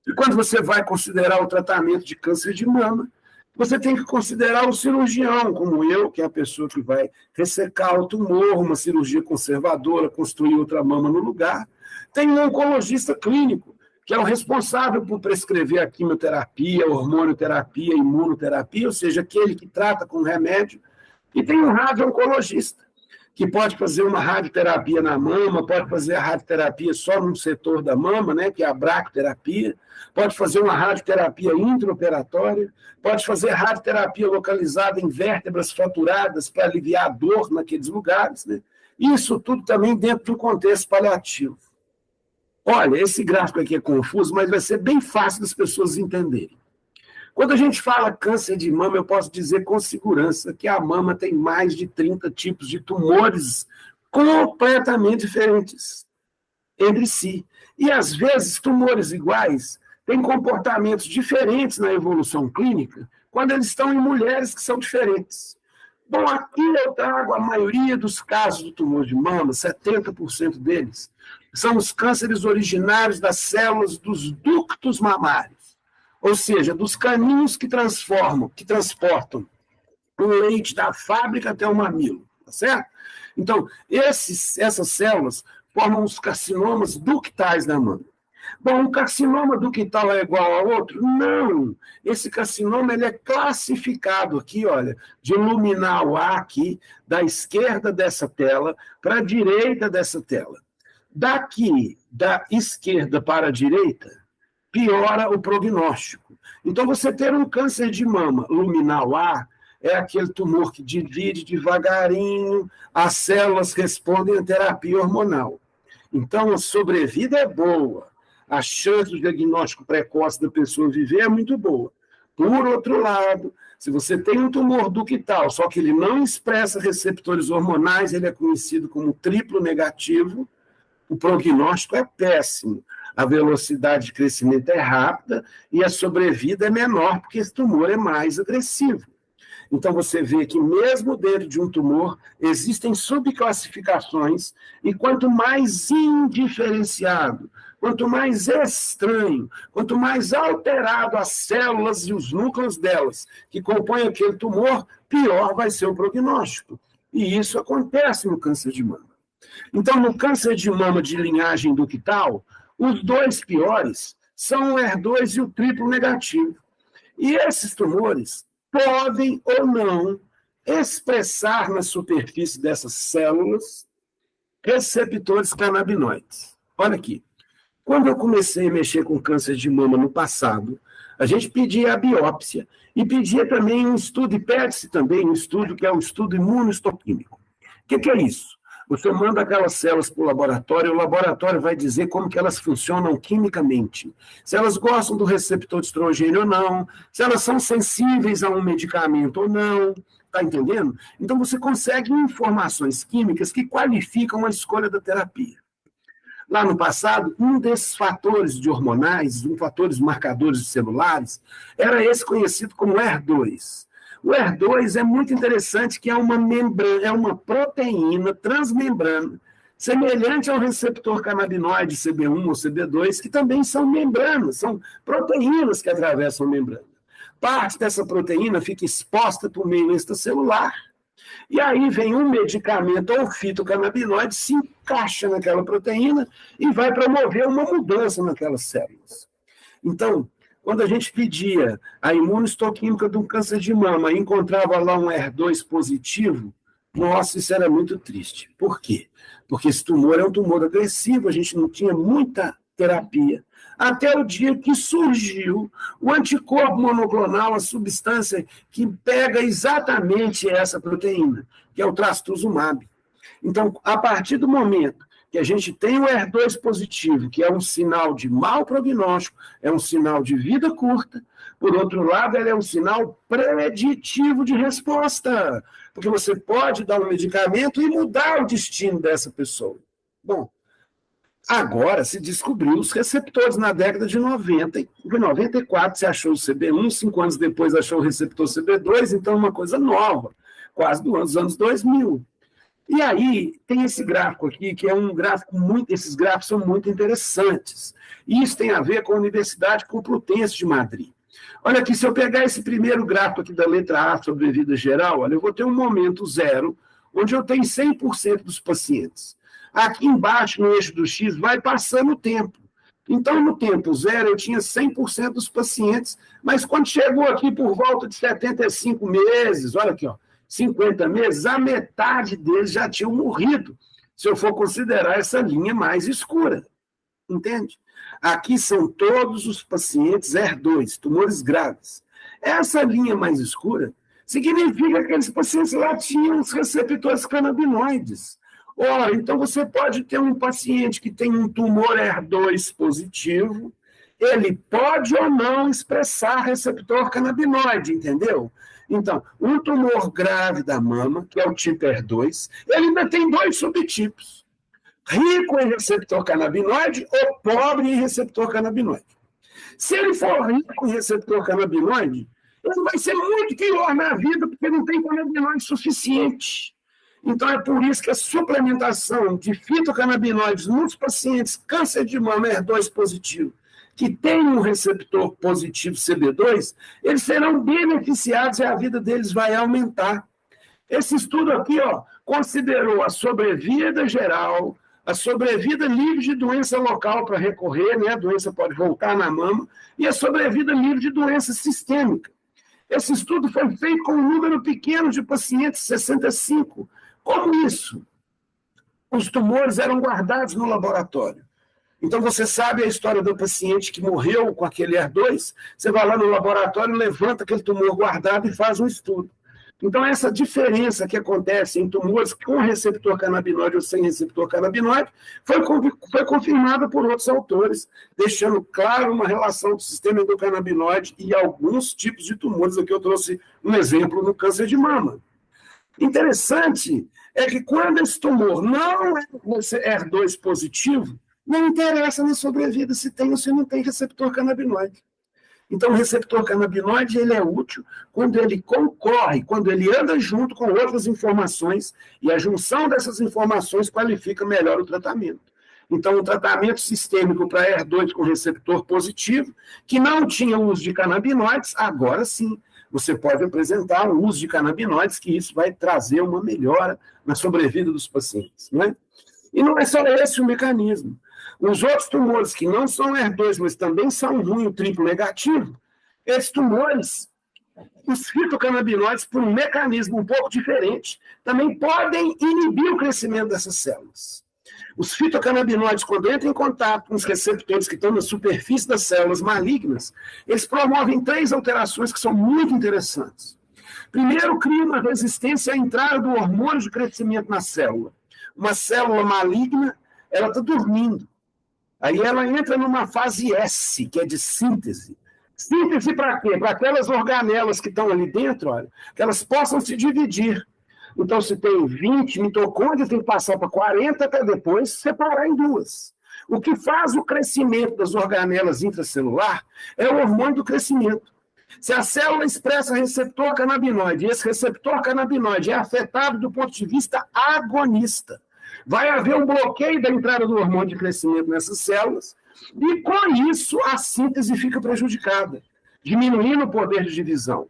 E quando você vai considerar o tratamento de câncer de mama, você tem que considerar o cirurgião, como eu, que é a pessoa que vai ressecar o tumor, uma cirurgia conservadora, construir outra mama no lugar. Tem um oncologista clínico, que é o responsável por prescrever a quimioterapia, hormonioterapia, imunoterapia, ou seja, aquele que trata com remédio. E tem um radio-oncologista, que pode fazer uma radioterapia na mama, pode fazer a radioterapia só num setor da mama, né, que é a braquiterapia, pode fazer uma radioterapia intraoperatória, pode fazer radioterapia localizada em vértebras fraturadas para aliviar a dor naqueles lugares. Né? Isso tudo também dentro de um contexto paliativo. Olha, esse gráfico aqui é confuso, mas vai ser bem fácil das pessoas entenderem. Quando a gente fala câncer de mama, eu posso dizer com segurança que a mama tem mais de 30 tipos de tumores completamente diferentes entre si. E, às vezes, tumores iguais têm comportamentos diferentes na evolução clínica quando eles estão em mulheres que são diferentes. Bom, aqui eu trago a maioria dos casos do tumor de mama, 70% deles, são os cânceres originários das células dos ductos mamários. Ou seja, dos caminhos que transportam o leite da fábrica até o mamilo, tá certo? Então, essas células formam os carcinomas ductais da mama. Bom, um carcinoma ductal é igual a outro? Não. Esse carcinoma ele é classificado aqui, olha, de luminal A aqui, da esquerda dessa tela para a direita dessa tela. Daqui, da esquerda para a direita, piora o prognóstico. Então, você ter um câncer de mama luminal A é aquele tumor que divide devagarinho, as células respondem à terapia hormonal. Então, a sobrevida é boa, a chance do diagnóstico precoce da pessoa viver é muito boa. Por outro lado, se você tem um tumor ductal, só que ele não expressa receptores hormonais, ele é conhecido como triplo negativo, o prognóstico é péssimo. A velocidade de crescimento é rápida e a sobrevida é menor, porque esse tumor é mais agressivo. Então, você vê que mesmo dentro de um tumor, existem subclassificações, e quanto mais indiferenciado, quanto mais estranho, quanto mais alterado as células e os núcleos delas que compõem aquele tumor, pior vai ser o prognóstico. E isso acontece no câncer de mama. Então, no câncer de mama de linhagem ductal, os dois piores são o HER2 e o triplo negativo. E esses tumores podem ou não expressar na superfície dessas células receptores canabinoides. Olha aqui. Quando eu comecei a mexer com câncer de mama no passado, a gente pedia a biópsia e pedia também um estudo, e pede-se também um estudo que é o estudo imunohistoquímico. O que é isso? Você manda aquelas células para o laboratório vai dizer como que elas funcionam quimicamente. Se elas gostam do receptor de estrogênio ou não, se elas são sensíveis a um medicamento ou não, está entendendo? Então você consegue informações químicas que qualificam a escolha da terapia. Lá no passado, um desses fatores de hormonais, fatores marcadores celulares, era esse conhecido como HER2. O HER2 é muito interessante, que é uma membrana, é uma proteína transmembrana, semelhante ao receptor canabinoide CB1 ou CB2, que também são membranas, são proteínas que atravessam a membrana. Parte dessa proteína fica exposta por meio extracelular, e aí vem um medicamento ou fitocannabinoide, se encaixa naquela proteína e vai promover uma mudança naquelas células. Então, quando a gente pedia a imunohistoquímica de um câncer de mama e encontrava lá um HER2 positivo, nossa, isso era muito triste. Por quê? Porque esse tumor é um tumor agressivo, a gente não tinha muita terapia, até o dia que surgiu o anticorpo monoclonal, a substância que pega exatamente essa proteína, que é o trastuzumab. Então, a partir do momento que a gente tem o HER2 positivo, que é um sinal de mau prognóstico, é um sinal de vida curta, por outro lado, ele é um sinal preditivo de resposta, porque você pode dar um medicamento e mudar o destino dessa pessoa. Bom, agora se descobriu os receptores na década de 90, em 94 se achou o CB1, 5 anos depois achou o receptor CB2, então uma coisa nova, quase dos anos 2000. E aí tem esse gráfico aqui, que é um gráfico esses gráficos são muito interessantes. E isso tem a ver com a Universidade Complutense de Madrid. Olha aqui, se eu pegar esse primeiro gráfico aqui da letra A, sobrevida geral, olha, eu vou ter um momento zero, onde eu tenho 100% dos pacientes. Aqui embaixo, no eixo do X, vai passando o tempo. Então, no tempo zero, eu tinha 100% dos pacientes, mas quando chegou aqui por volta de 75 meses, olha aqui, ó, 50 meses, a metade deles já tinham morrido, se eu for considerar essa linha mais escura. Entende? Aqui são todos os pacientes HER2, tumores graves. Essa linha mais escura significa que aqueles pacientes lá tinham os receptores canabinoides. Ora, então você pode ter um paciente que tem um tumor HER2 positivo, ele pode ou não expressar receptor canabinoide, entendeu? Então, um tumor grave da mama, que é o tipo HER2, ele ainda tem 2 subtipos. Rico em receptor canabinoide ou pobre em receptor canabinoide. Se ele for rico em receptor canabinoide, ele vai ser muito pior na vida, porque não tem canabinoide suficiente. Então, é por isso que a suplementação de fitocannabinoides nos pacientes câncer de mama HER2 positivo, que tem um receptor positivo CB2, eles serão beneficiados e a vida deles vai aumentar. Esse estudo aqui, ó, considerou a sobrevida geral, a sobrevida livre de doença local para recorrer, né? A doença pode voltar na mama, e a sobrevida livre de doença sistêmica. Esse estudo foi feito com um número pequeno de pacientes, 65. Como isso? Os tumores eram guardados no laboratório. Então, você sabe a história do paciente que morreu com aquele HER2, você vai lá no laboratório, levanta aquele tumor guardado e faz um estudo. Então, essa diferença que acontece em tumores com receptor canabinoide ou sem receptor canabinoide foi confirmada por outros autores, deixando claro uma relação do sistema endocannabinoide e alguns tipos de tumores. Aqui eu trouxe um exemplo no câncer de mama. Interessante é que quando esse tumor não é HER2 positivo, não interessa na sobrevida se tem ou se não tem receptor canabinoide. Então, o receptor canabinoide ele é útil quando ele concorre, quando ele anda junto com outras informações, e a junção dessas informações qualifica melhor o tratamento. Então, o tratamento sistêmico para HER2 com receptor positivo, que não tinha uso de canabinoides, agora sim, você pode apresentar o uso de canabinoides, que isso vai trazer uma melhora na sobrevida dos pacientes. Não é? E não é só esse o mecanismo. Os outros tumores que não são HER2, mas também são ruim, o triplo negativo, Esses tumores, os fitocannabinoides, por um mecanismo um pouco diferente, também podem inibir o crescimento dessas células. Os fitocannabinoides, quando entram em contato com os receptores que estão na superfície das células malignas, eles promovem 3 alterações que são muito interessantes. Primeiro, cria uma resistência à entrada do hormônio de crescimento na célula. Uma célula maligna, ela está dormindo. Aí ela entra numa fase S, que é de síntese. Síntese para quê? Para aquelas organelas que estão ali dentro, olha, que elas possam se dividir. Então, se tem 20 mitocôndrias, tem que passar para 40 para depois separar em 2. O que faz o crescimento das organelas intracelular é o hormônio do crescimento. Se a célula expressa receptor canabinoide e esse receptor canabinoide é afetado do ponto de vista agonista, vai haver um bloqueio da entrada do hormônio de crescimento nessas células e, com isso, a síntese fica prejudicada, diminuindo o poder de divisão.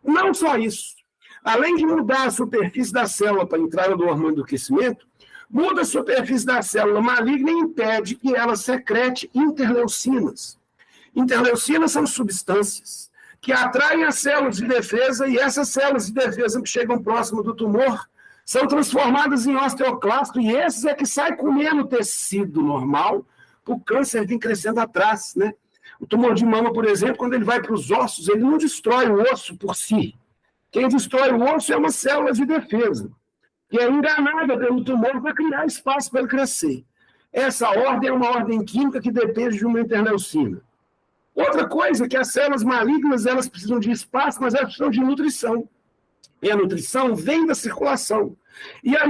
Não só isso. Além de mudar a superfície da célula para a entrada do hormônio do crescimento, muda a superfície da célula maligna e impede que ela secrete interleucinas. Interleucinas são substâncias que atraem as células de defesa e essas células de defesa que chegam próximo do tumor são transformadas em osteoclasto e esses é que saem comendo o tecido normal para o câncer vir crescendo atrás, né? O tumor de mama, por exemplo, quando ele vai para os ossos, ele não destrói o osso por si. Quem destrói o osso é uma célula de defesa, que é enganada pelo tumor para criar espaço para ele crescer. Essa ordem é uma ordem química que depende de uma interleucina. Outra coisa é que as células malignas elas precisam de espaço, mas elas precisam de nutrição. E a nutrição vem da circulação. E a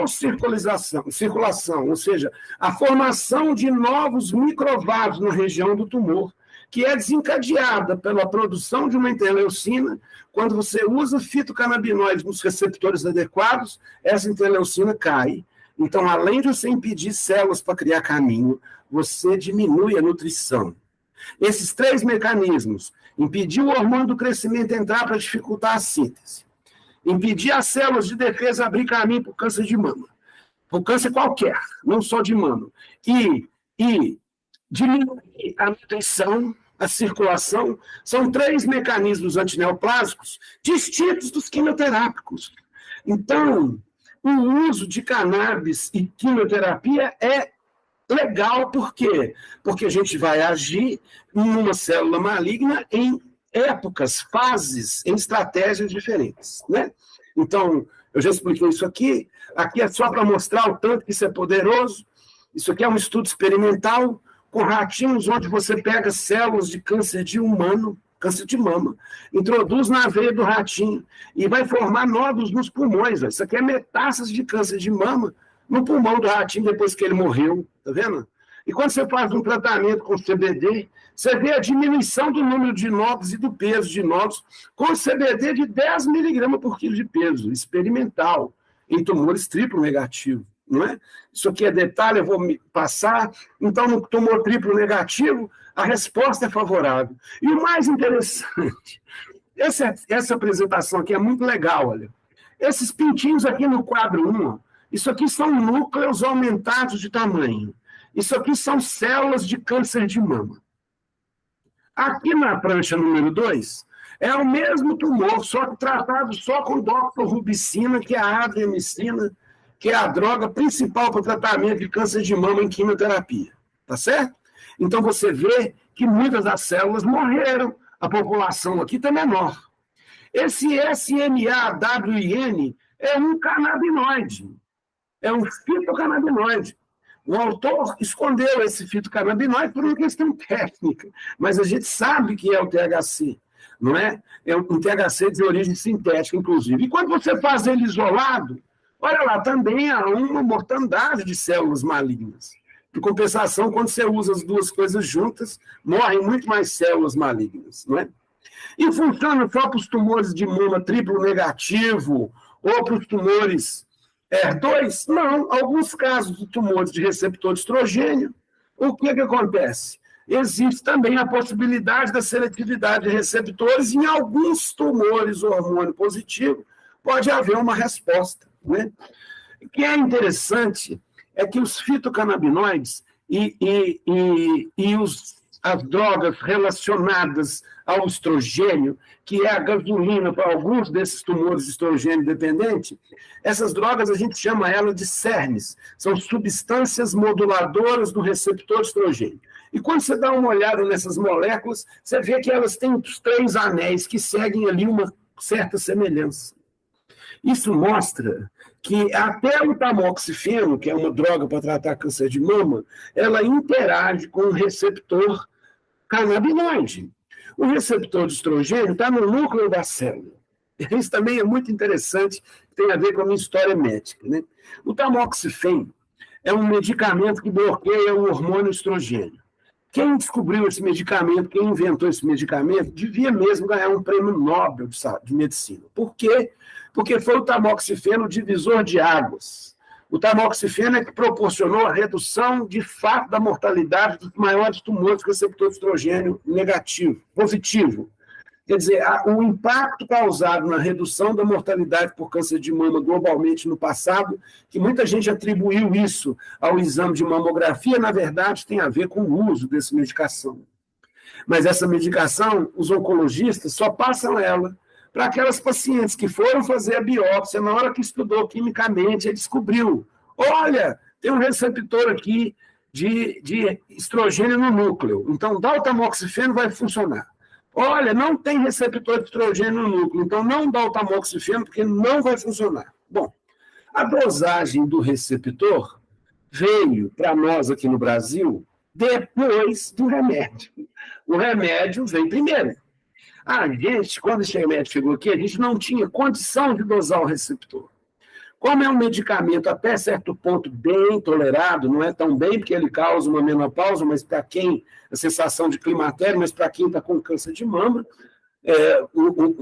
circulação, ou seja, a formação de novos microvários na região do tumor, que é desencadeada pela produção de uma interleucina. Quando você usa fitocannabinoides nos receptores adequados, essa interleucina cai. Então, além de você impedir células para criar caminho, você diminui a nutrição. Esses 3 mecanismos, impedir o hormônio do crescimento entrar para dificultar a síntese, impedir as células de defesa abrir caminho para o câncer de mama, para o câncer qualquer, não só de mama, e diminuir a nutrição, a circulação, são 3 mecanismos antineoplásicos distintos dos quimioterápicos. Então, o uso de cannabis e quimioterapia é legal, por quê? Porque a gente vai agir numa célula maligna em épocas, fases, em estratégias diferentes, né? Então, eu já expliquei isso aqui é só para mostrar o tanto que isso é poderoso. Isso aqui é um estudo experimental com ratinhos, onde você pega células de câncer de humano, câncer de mama, introduz na veia do ratinho e vai formar nódulos nos pulmões. Isso aqui é metástase de câncer de mama no pulmão do ratinho depois que ele morreu, tá vendo? E quando você faz um tratamento com CBD, você vê a diminuição do número de nódulos e do peso de nódulos com CBD de 10 miligramas por quilo de peso, experimental, em tumores triplo negativo. Não é? Isso aqui é detalhe, eu vou me passar. Então, no tumor triplo negativo, a resposta é favorável. E o mais interessante, essa apresentação aqui é muito legal, olha. Esses pintinhos aqui no quadro 1, ó, isso aqui são núcleos aumentados de tamanho. Isso aqui são células de câncer de mama. Aqui na prancha número 2, é o mesmo tumor, só que tratado só com doxorubicina, que é a adriamicina, que é a droga principal para o tratamento de câncer de mama em quimioterapia. Tá certo? Então você vê que muitas das células morreram, a população aqui está menor. Esse SMAWIN é um canabinoide, é um fitocannabinoide. O autor escondeu esse fitocannabinoide por uma questão técnica, mas a gente sabe que é o THC, não é? É um THC de origem sintética, inclusive. E quando você faz ele isolado, olha lá, também há uma mortandade de células malignas. Em compensação, quando você usa as duas coisas juntas, morrem muito mais células malignas, não é? E funciona só para os tumores de mama triplo negativo ou para os tumores HER2? Não, alguns casos de tumores de receptor de estrogênio, o que acontece? Existe também a possibilidade da seletividade de receptores e em alguns tumores hormônio positivo pode haver uma resposta, né? O que é interessante é que os fitocannabinoides e os as drogas relacionadas ao estrogênio, que é a gasolina para alguns desses tumores estrogênio dependente, essas drogas a gente chama elas de SERMs, são substâncias moduladoras do receptor estrogênio. E quando você dá uma olhada nessas moléculas, você vê que elas têm os 3 anéis que seguem ali uma certa semelhança. Isso mostra que até o tamoxifeno, que é uma droga para tratar câncer de mama, ela interage com o receptor canabinoide. O receptor de estrogênio está no núcleo da célula. Isso também é muito interessante, tem a ver com a minha história médica, né? O tamoxifeno é um medicamento que bloqueia o hormônio estrogênio. Quem descobriu esse medicamento, quem inventou esse medicamento, devia mesmo ganhar um prêmio Nobel de medicina. Por quê? Porque foi o tamoxifeno o divisor de águas. O tamoxifeno é que proporcionou a redução, de fato, da mortalidade dos maiores tumores com receptor de estrogênio positivo. Quer dizer, o impacto causado na redução da mortalidade por câncer de mama globalmente no passado, que muita gente atribuiu isso ao exame de mamografia, na verdade, tem a ver com o uso dessa medicação. Mas essa medicação, os oncologistas só passam ela para aquelas pacientes que foram fazer a biópsia, na hora que estudou quimicamente, ele descobriu, olha, tem um receptor aqui de estrogênio no núcleo, então dá o tamoxifeno, vai funcionar. Olha, não tem receptor de estrogênio no núcleo, então não dá o tamoxifeno, porque não vai funcionar. Bom, a dosagem do receptor veio para nós aqui no Brasil depois do remédio. O remédio veio primeiro. A gente, quando esse remédio chegou aqui, a gente não tinha condição de dosar o receptor. Como é um medicamento até certo ponto bem tolerado, não é tão bem porque ele causa uma menopausa, mas para quem, a sensação de climatério, mas para quem está com câncer de mama,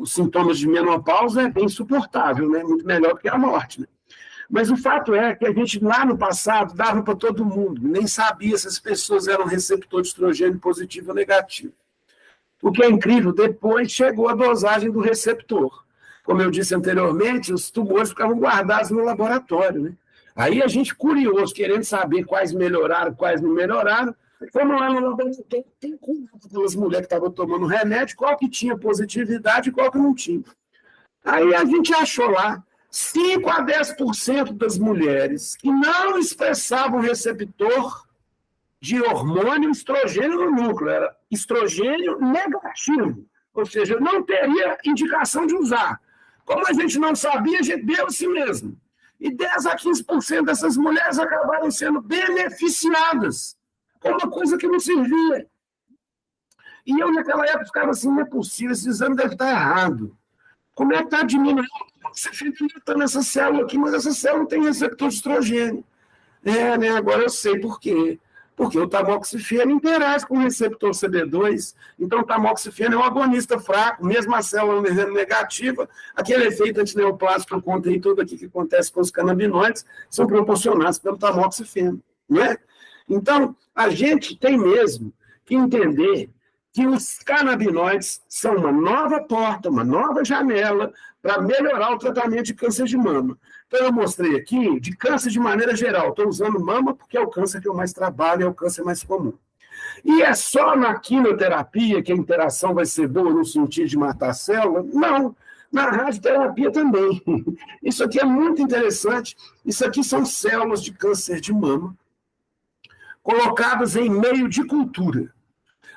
os sintomas de menopausa é bem suportável, né? Muito melhor do que a morte. Né? Mas o fato é que a gente lá no passado dava para todo mundo, nem sabia se as pessoas eram receptor de estrogênio positivo ou negativo. O que é incrível, depois chegou a dosagem do receptor. Como eu disse anteriormente, os tumores ficavam guardados no laboratório. Né? Aí a gente, curioso, querendo saber quais melhoraram, quais não melhoraram, fomos lá no laboratório, tem contato pelas mulheres que estavam tomando remédio, qual que tinha positividade e qual que não tinha. Aí a gente achou lá 5 a 10% das mulheres que não expressavam receptor de hormônio estrogênio no núcleo, era estrogênio negativo, ou seja, não teria indicação de usar. Como a gente não sabia, a gente deu assim mesmo. E 10 a 15% dessas mulheres acabaram sendo beneficiadas com uma coisa que não servia. E eu, naquela época, ficava assim, não é possível, esse exame deve estar errado. Como é que está diminuindo? Você fica limitando essa célula aqui, mas essa célula não tem receptor de estrogênio. Né? Agora eu sei por quê. Porque o tamoxifeno interage com o receptor CB2, então o tamoxifeno é um agonista fraco, mesmo a célula negativa, aquele efeito antineoplásico que eu contei tudo aqui que acontece com os canabinoides, são proporcionados pelo tamoxifeno. Né? Então, a gente tem mesmo que entender que os canabinoides são uma nova porta, uma nova janela para melhorar o tratamento de câncer de mama. Então, eu mostrei aqui de câncer de maneira geral. Estou usando mama porque é o câncer que eu mais trabalho, é o câncer mais comum. E é só na quimioterapia que a interação vai ser boa no sentido de matar a célula? Não, na radioterapia também. Isso aqui é muito interessante. Isso aqui são células de câncer de mama colocadas em meio de cultura.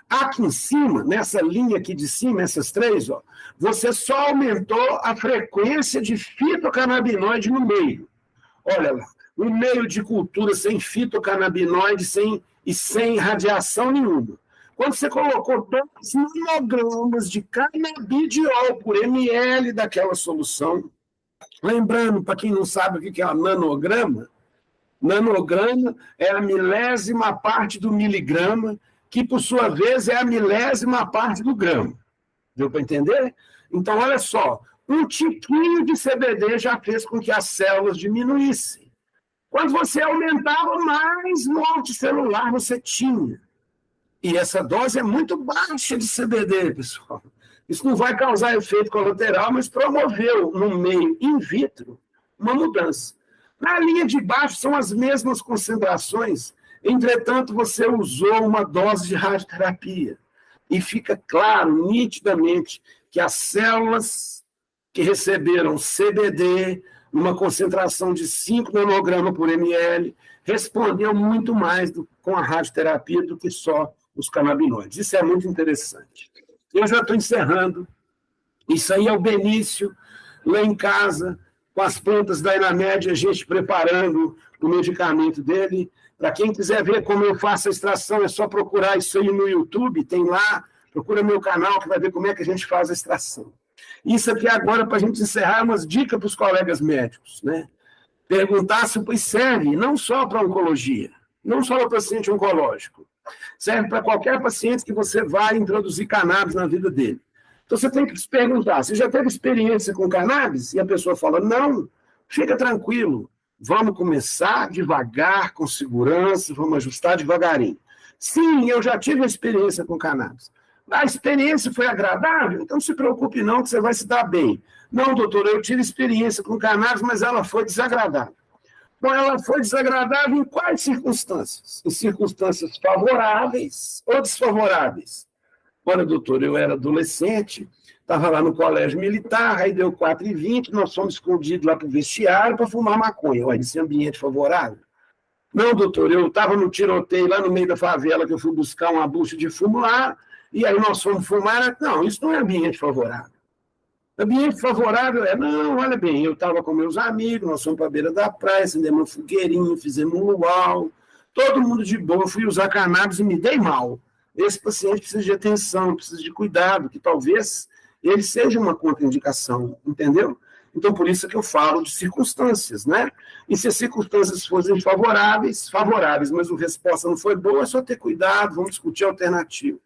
Aqui em cima, nessa linha aqui de cima, essas 3, ó, você só aumentou a frequência de fitocannabinoide no meio. Olha lá, um meio de cultura sem fitocannabinoide e sem radiação nenhuma. Quando você colocou 2 nanogramas de canabidiol por ml daquela solução, lembrando, para quem não sabe o que é um nanograma, nanograma é a milésima parte do miligrama, que, por sua vez, é a milésima parte do grama. Deu para entender? Então, olha só, um tiquinho de CBD já fez com que as células diminuíssem. Quando você aumentava, mais morte celular você tinha. E essa dose é muito baixa de CBD, pessoal. Isso não vai causar efeito colateral, mas promoveu, no meio in vitro, uma mudança. Na linha de baixo, são as mesmas concentrações Entretanto, você usou uma dose de radioterapia e fica claro, nitidamente, que as células que receberam CBD, numa concentração de 5 nanogramas por ml, respondiam muito mais com a radioterapia do que só os canabinoides. Isso é muito interessante. Eu já estou encerrando. Isso aí é o Benício, lá em casa, com as plantas da Inamed, a gente preparando o medicamento dele. Para quem quiser ver como eu faço a extração, é só procurar isso aí no YouTube, tem lá, procura meu canal que vai ver como é que a gente faz a extração. Isso aqui agora, para a gente encerrar, umas dicas para os colegas médicos, né? Perguntar se serve não só para oncologia, não só para paciente oncológico, serve para qualquer paciente que você vai introduzir cannabis na vida dele. Então você tem que se perguntar, você já teve experiência com cannabis? E a pessoa fala, não, fica tranquilo, vamos começar devagar, com segurança, vamos ajustar devagarinho. Sim, eu já tive experiência com cannabis. A experiência foi agradável? Então não se preocupe não, que você vai se dar bem. Não, doutor, eu tive experiência com cannabis, mas ela foi desagradável. Bom, ela foi desagradável em quais circunstâncias? Em circunstâncias favoráveis ou desfavoráveis? Olha, doutor, eu era adolescente, estava lá no colégio militar, aí deu 4h20, nós fomos escondidos lá para o vestiário para fumar maconha. Olha, esse ambiente favorável? Não, doutor, eu estava no tiroteio lá no meio da favela, que eu fui buscar uma bucha de fumo lá, e aí nós fomos fumar. Não, isso não é ambiente favorável. Ambiente favorável não, olha bem, eu estava com meus amigos, nós fomos para a beira da praia, acendemos uma fogueirinha, fizemos um luau, todo mundo de boa, eu fui usar cannabis e me dei mal. Esse paciente precisa de atenção, precisa de cuidado, que talvez ele seja uma contraindicação, entendeu? Então, por isso que eu falo de circunstâncias, né? E se as circunstâncias fossem favoráveis, mas a resposta não foi boa, é só ter cuidado, vamos discutir a alternativa.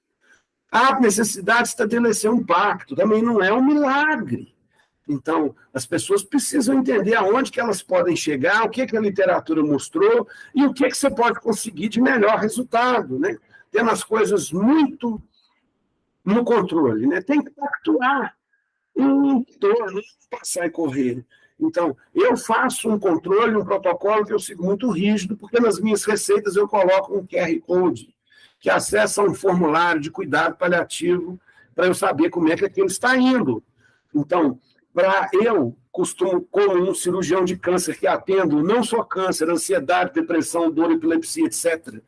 Há necessidade de estabelecer um pacto, também não é um milagre. Então, as pessoas precisam entender aonde que elas podem chegar, o que a literatura mostrou e o que você pode conseguir de melhor resultado, né? Tendo as coisas muito no controle, né? Tem que pactuar em torno, passar e correr. Então, eu faço um controle, um protocolo que eu sigo muito rígido, porque nas minhas receitas eu coloco um QR Code, que acessa um formulário de cuidado paliativo para eu saber como é que aquilo está indo. Então, eu costumo, como um cirurgião de câncer que atendo, não só câncer, ansiedade, depressão, dor, epilepsia, etc.,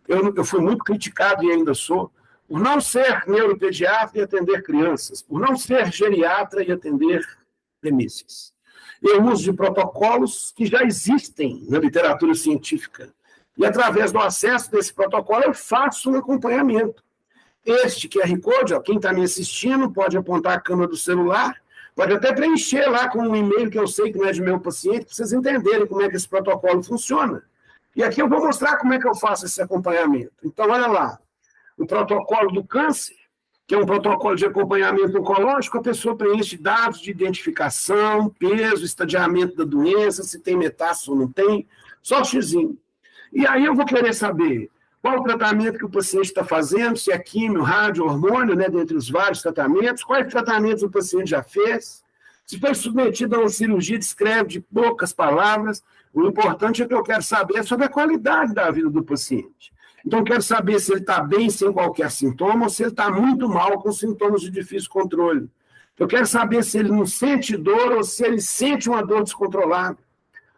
eu fui muito criticado e ainda sou, por não ser neuropediatra e atender crianças, por não ser geriatra e atender demências. Eu uso de protocolos que já existem na literatura científica. E, através do acesso desse protocolo, eu faço um acompanhamento. Este QR Code, ó, quem está me assistindo, pode apontar a câmera do celular, pode até preencher lá com um e-mail que eu sei que não é de meu paciente, para vocês entenderem como é que esse protocolo funciona. E aqui eu vou mostrar como é que eu faço esse acompanhamento. Então, olha lá, o protocolo do câncer, que é um protocolo de acompanhamento oncológico, a pessoa preenche dados de identificação, peso, estadiamento da doença, se tem metástase ou não tem, só xizinho. E aí eu vou querer saber qual o tratamento que o paciente está fazendo, se é químio, rádio, hormônio, né, dentre os vários tratamentos, quais tratamentos o paciente já fez, se foi submetido a uma cirurgia, descreve de poucas palavras. O importante é que eu quero saber sobre a qualidade da vida do paciente. Então, eu quero saber se ele está bem sem qualquer sintoma ou se ele está muito mal com sintomas de difícil controle. Eu quero saber se ele não sente dor ou se ele sente uma dor descontrolada,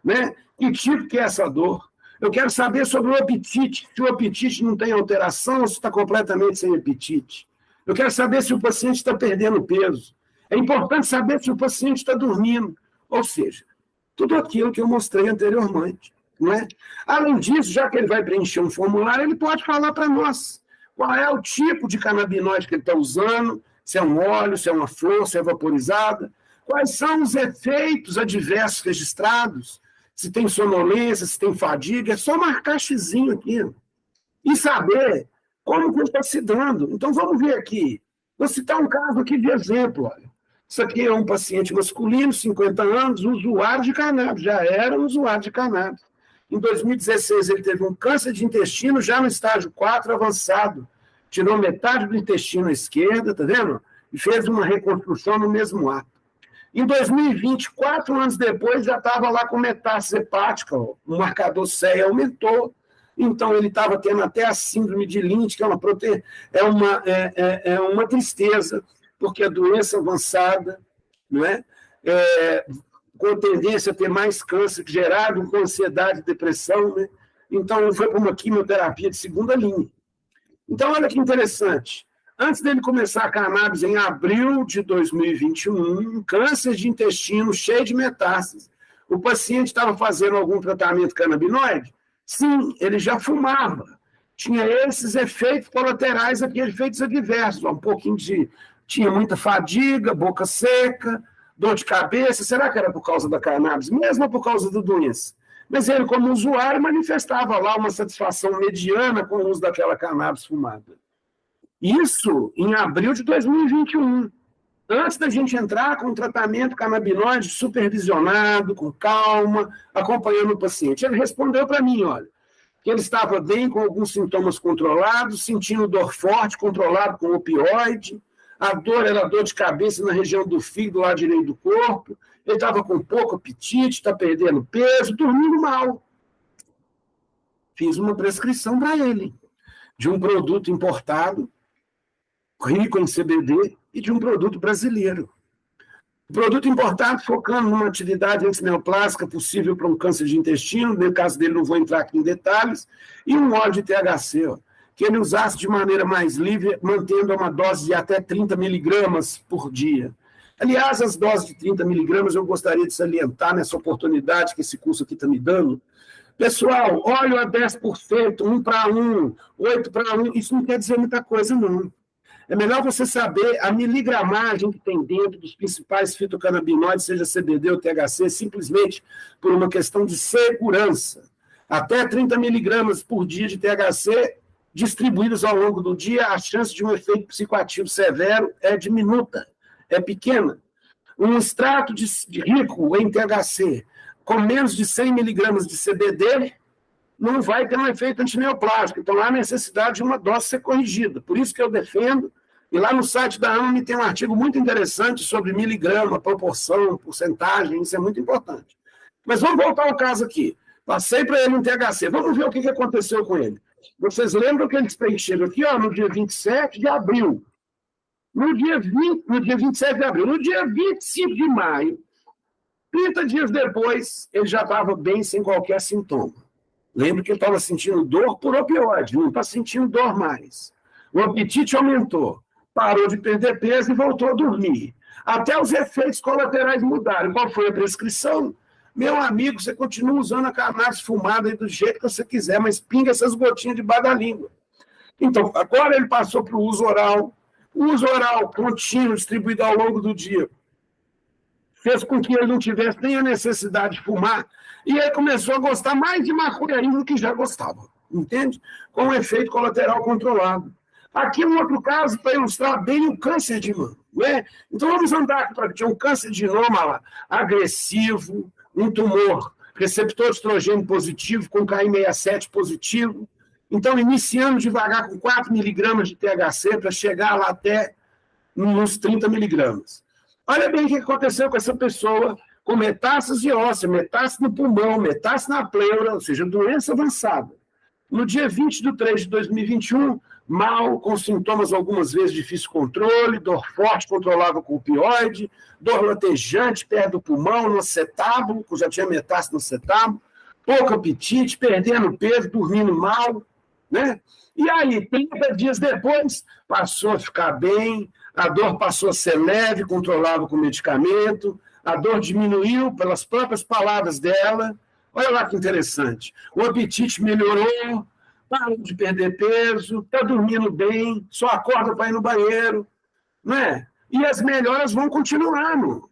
né? Que tipo que é essa dor? Eu quero saber sobre o apetite, se o apetite não tem alteração ou se está completamente sem apetite. Eu quero saber se o paciente está perdendo peso. É importante saber se o paciente está dormindo. Ou seja, tudo aquilo que eu mostrei anteriormente. Não é? Além disso, já que ele vai preencher um formulário, ele pode falar para nós qual é o tipo de canabinoide que ele está usando, se é um óleo, se é uma flor, se é vaporizada, quais são os efeitos adversos registrados, se tem sonolência, se tem fadiga, é só marcar xizinho aqui e saber como que ele está se dando. Então, vamos ver aqui. Vou citar um caso aqui de exemplo. Olha. Isso aqui é um paciente masculino, 50 anos, usuário de cannabis, já era um usuário de cannabis. Em 2016, ele teve um câncer de intestino, já no estágio 4 avançado. Tirou metade do intestino à esquerda, tá vendo? E fez uma reconstrução no mesmo ato. Em 2020, 4 anos depois, já estava lá com metástase hepática, ó. O marcador CEA aumentou. Então, ele estava tendo até a síndrome de Lynch, que é uma tristeza, porque a doença avançada, não é? Com tendência a ter mais câncer gerado com ansiedade e depressão, né? Então, ele foi para uma quimioterapia de segunda linha. Então, olha que interessante. Antes dele começar a cannabis em abril de 2021, câncer de intestino cheio de metástases. O paciente estava fazendo algum tratamento canabinoide? Sim, ele já fumava. Tinha esses efeitos colaterais aqui, efeitos adversos. Tinha muita fadiga, boca seca, dor de cabeça. Será que era por causa da cannabis? Mesmo por causa da doença. Mas ele, como usuário, manifestava lá uma satisfação mediana com o uso daquela cannabis fumada. Isso em abril de 2021, antes da gente entrar com um tratamento canabinoide supervisionado, com calma, acompanhando o paciente. Ele respondeu para mim, olha, que ele estava bem com alguns sintomas controlados, sentindo dor forte, controlado com opioide, a dor era dor de cabeça na região do fígado, do lado direito do corpo, ele estava com pouco apetite, está perdendo peso, dormindo mal. Fiz uma prescrição para ele, de um produto importado, rico em CBD, e de um produto brasileiro. O produto importado focando numa atividade antineoplásica possível para um câncer de intestino, no caso dele não vou entrar aqui em detalhes, e um óleo de THC, que ele usasse de maneira mais livre, mantendo uma dose de até 30 miligramas por dia. Aliás, as doses de 30 miligramas eu gostaria de salientar nessa oportunidade que esse curso aqui está me dando. Pessoal, óleo a 10%, 1 para 1, 8 para 1, isso não quer dizer muita coisa, não. É melhor você saber a miligramagem que tem dentro dos principais fitocannabinoides, seja CBD ou THC, simplesmente por uma questão de segurança. Até 30 miligramas por dia de THC, distribuídos ao longo do dia, a chance de um efeito psicoativo severo é diminuta, é pequena. Um extrato rico em THC, com menos de 100 miligramas de CBD, não vai ter um efeito antineoplásico. Então, há necessidade de uma dose ser corrigida. Por isso que eu defendo, e lá no site da AME tem um artigo muito interessante sobre miligrama, proporção, porcentagem, isso é muito importante. Mas vamos voltar ao caso aqui. Passei para ele um THC. Vamos ver o que aconteceu com ele. Vocês lembram que eles preencheram aqui, no dia 27 de abril. No dia 27 de abril. No dia 25 de maio, 30 dias depois, ele já estava bem, sem qualquer sintoma. Lembra que ele estava sentindo dor por opioide, não está sentindo dor mais. O apetite aumentou, parou de perder peso e voltou a dormir. Até os efeitos colaterais mudaram. Qual foi a prescrição? Meu amigo, você continua usando a cannabis fumada do jeito que você quiser, mas pinga essas gotinhas debaixo da língua. Então, agora ele passou para o uso oral. O uso oral contínuo, distribuído ao longo do dia, fez com que ele não tivesse nem a necessidade de fumar, e ele começou a gostar mais de maconha ainda do que já gostava, entende? Com um efeito colateral controlado. Aqui um outro caso para ilustrar bem o câncer de mama, né? Então vamos andar para um câncer de mama lá, agressivo, um tumor, receptor de estrogênio positivo, com Ki67 positivo. Então, iniciando devagar com 4 miligramas de THC para chegar lá até uns 30 miligramas. Olha bem o que aconteceu com essa pessoa com metástase óssea, metástase no pulmão, metástase na pleura, ou seja, doença avançada. No dia 20 de 3 de 2021, mal, com sintomas algumas vezes de difícil controle, dor forte controlável com opioide, dor latejante perto do pulmão, no acetábulo, já tinha metástase no acetábulo, pouco apetite, perdendo peso, dormindo mal, né? E aí, 30 dias depois, passou a ficar bem, a dor passou a ser leve, controlável com medicamento, a dor diminuiu pelas próprias palavras dela. Olha lá que interessante. O apetite melhorou, parou de perder peso, está dormindo bem, só acorda para ir no banheiro, né? E as melhoras vão continuando.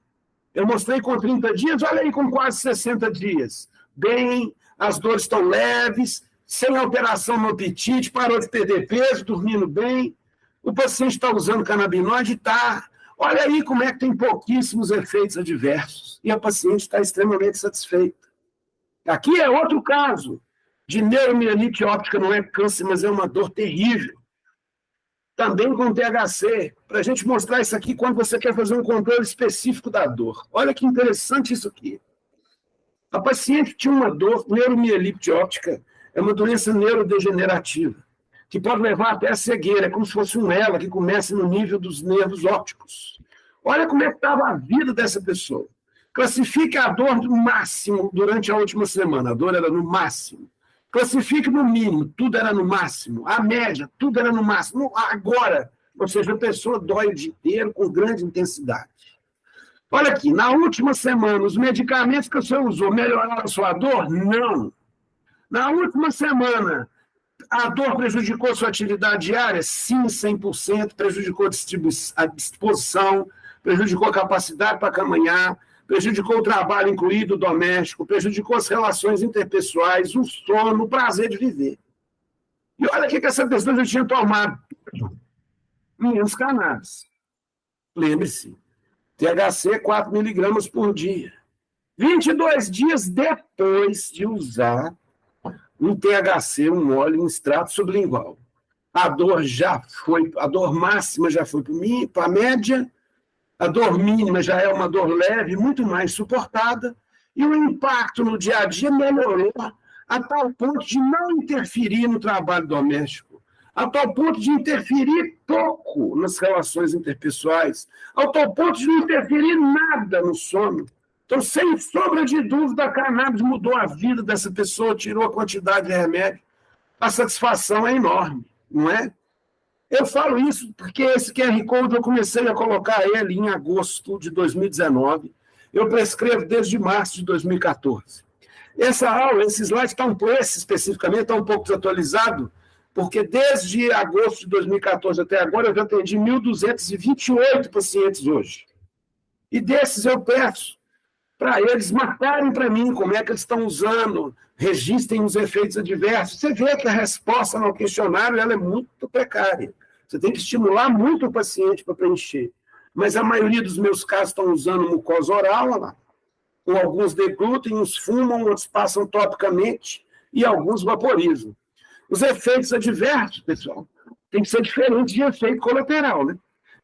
Eu mostrei com 30 dias, olha aí com quase 60 dias. Bem, as dores estão leves, sem alteração no apetite, parou de perder peso, dormindo bem. O paciente está usando canabinoide e está. Olha aí como é que tem pouquíssimos efeitos adversos. E a paciente está extremamente satisfeita. Aqui é outro caso de neuromielite óptica, não é câncer, mas é uma dor terrível. Também com THC, para a gente mostrar isso aqui quando você quer fazer um controle específico da dor. Olha que interessante isso aqui. A paciente tinha uma dor, neuromielite óptica, É uma doença neurodegenerativa, que pode levar até a cegueira, é como se fosse um ela que começa no nível dos nervos ópticos. Olha como é que estava a vida dessa pessoa. Classifique a dor no máximo durante a última semana, a dor era no máximo. Classifique no mínimo, tudo era no máximo. A média, tudo era no máximo. Agora, ou seja, a pessoa dói o dia inteiro com grande intensidade. Olha aqui, na última semana, os medicamentos que você usou melhoraram a sua dor? Não. Na última semana, a dor prejudicou sua atividade diária? Sim, 100%. Prejudicou a disposição, prejudicou a capacidade para caminhar, prejudicou o trabalho, incluído o doméstico, prejudicou as relações interpessoais, o sono, o prazer de viver. E olha o que essa pessoa já tinha tomado. Menos cannabis. Lembre-se, THC 4 miligramas por dia. 22 dias depois de usar um THC, um óleo, um extrato sublingual. A dor máxima já foi para a média, a dor mínima já é uma dor leve, muito mais suportada, e o impacto no dia a dia melhorou a tal ponto de não interferir no trabalho doméstico, a tal ponto de interferir pouco nas relações interpessoais, ao tal ponto de não interferir nada no sono. Então, sem sombra de dúvida, a cannabis mudou a vida dessa pessoa, tirou a quantidade de remédio. A satisfação é enorme, não é? Eu falo isso porque esse QR Code eu comecei a colocar ele em agosto de 2019. Eu prescrevo desde março de 2014. Essa aula, esse slide, esse especificamente, está um pouco desatualizado, porque desde agosto de 2014 até agora eu já atendi 1.228 pacientes hoje. E desses eu peço para eles marcarem para mim como é que eles estão usando, registrem os efeitos adversos. Você vê que a resposta no questionário ela é muito precária. Você tem que estimular muito o paciente para preencher. Mas a maioria dos meus casos estão usando mucosa oral, olha lá. Com alguns deglutem, uns fumam, outros passam topicamente e alguns vaporizam. Os efeitos adversos, pessoal, tem que ser diferente de efeito colateral, né?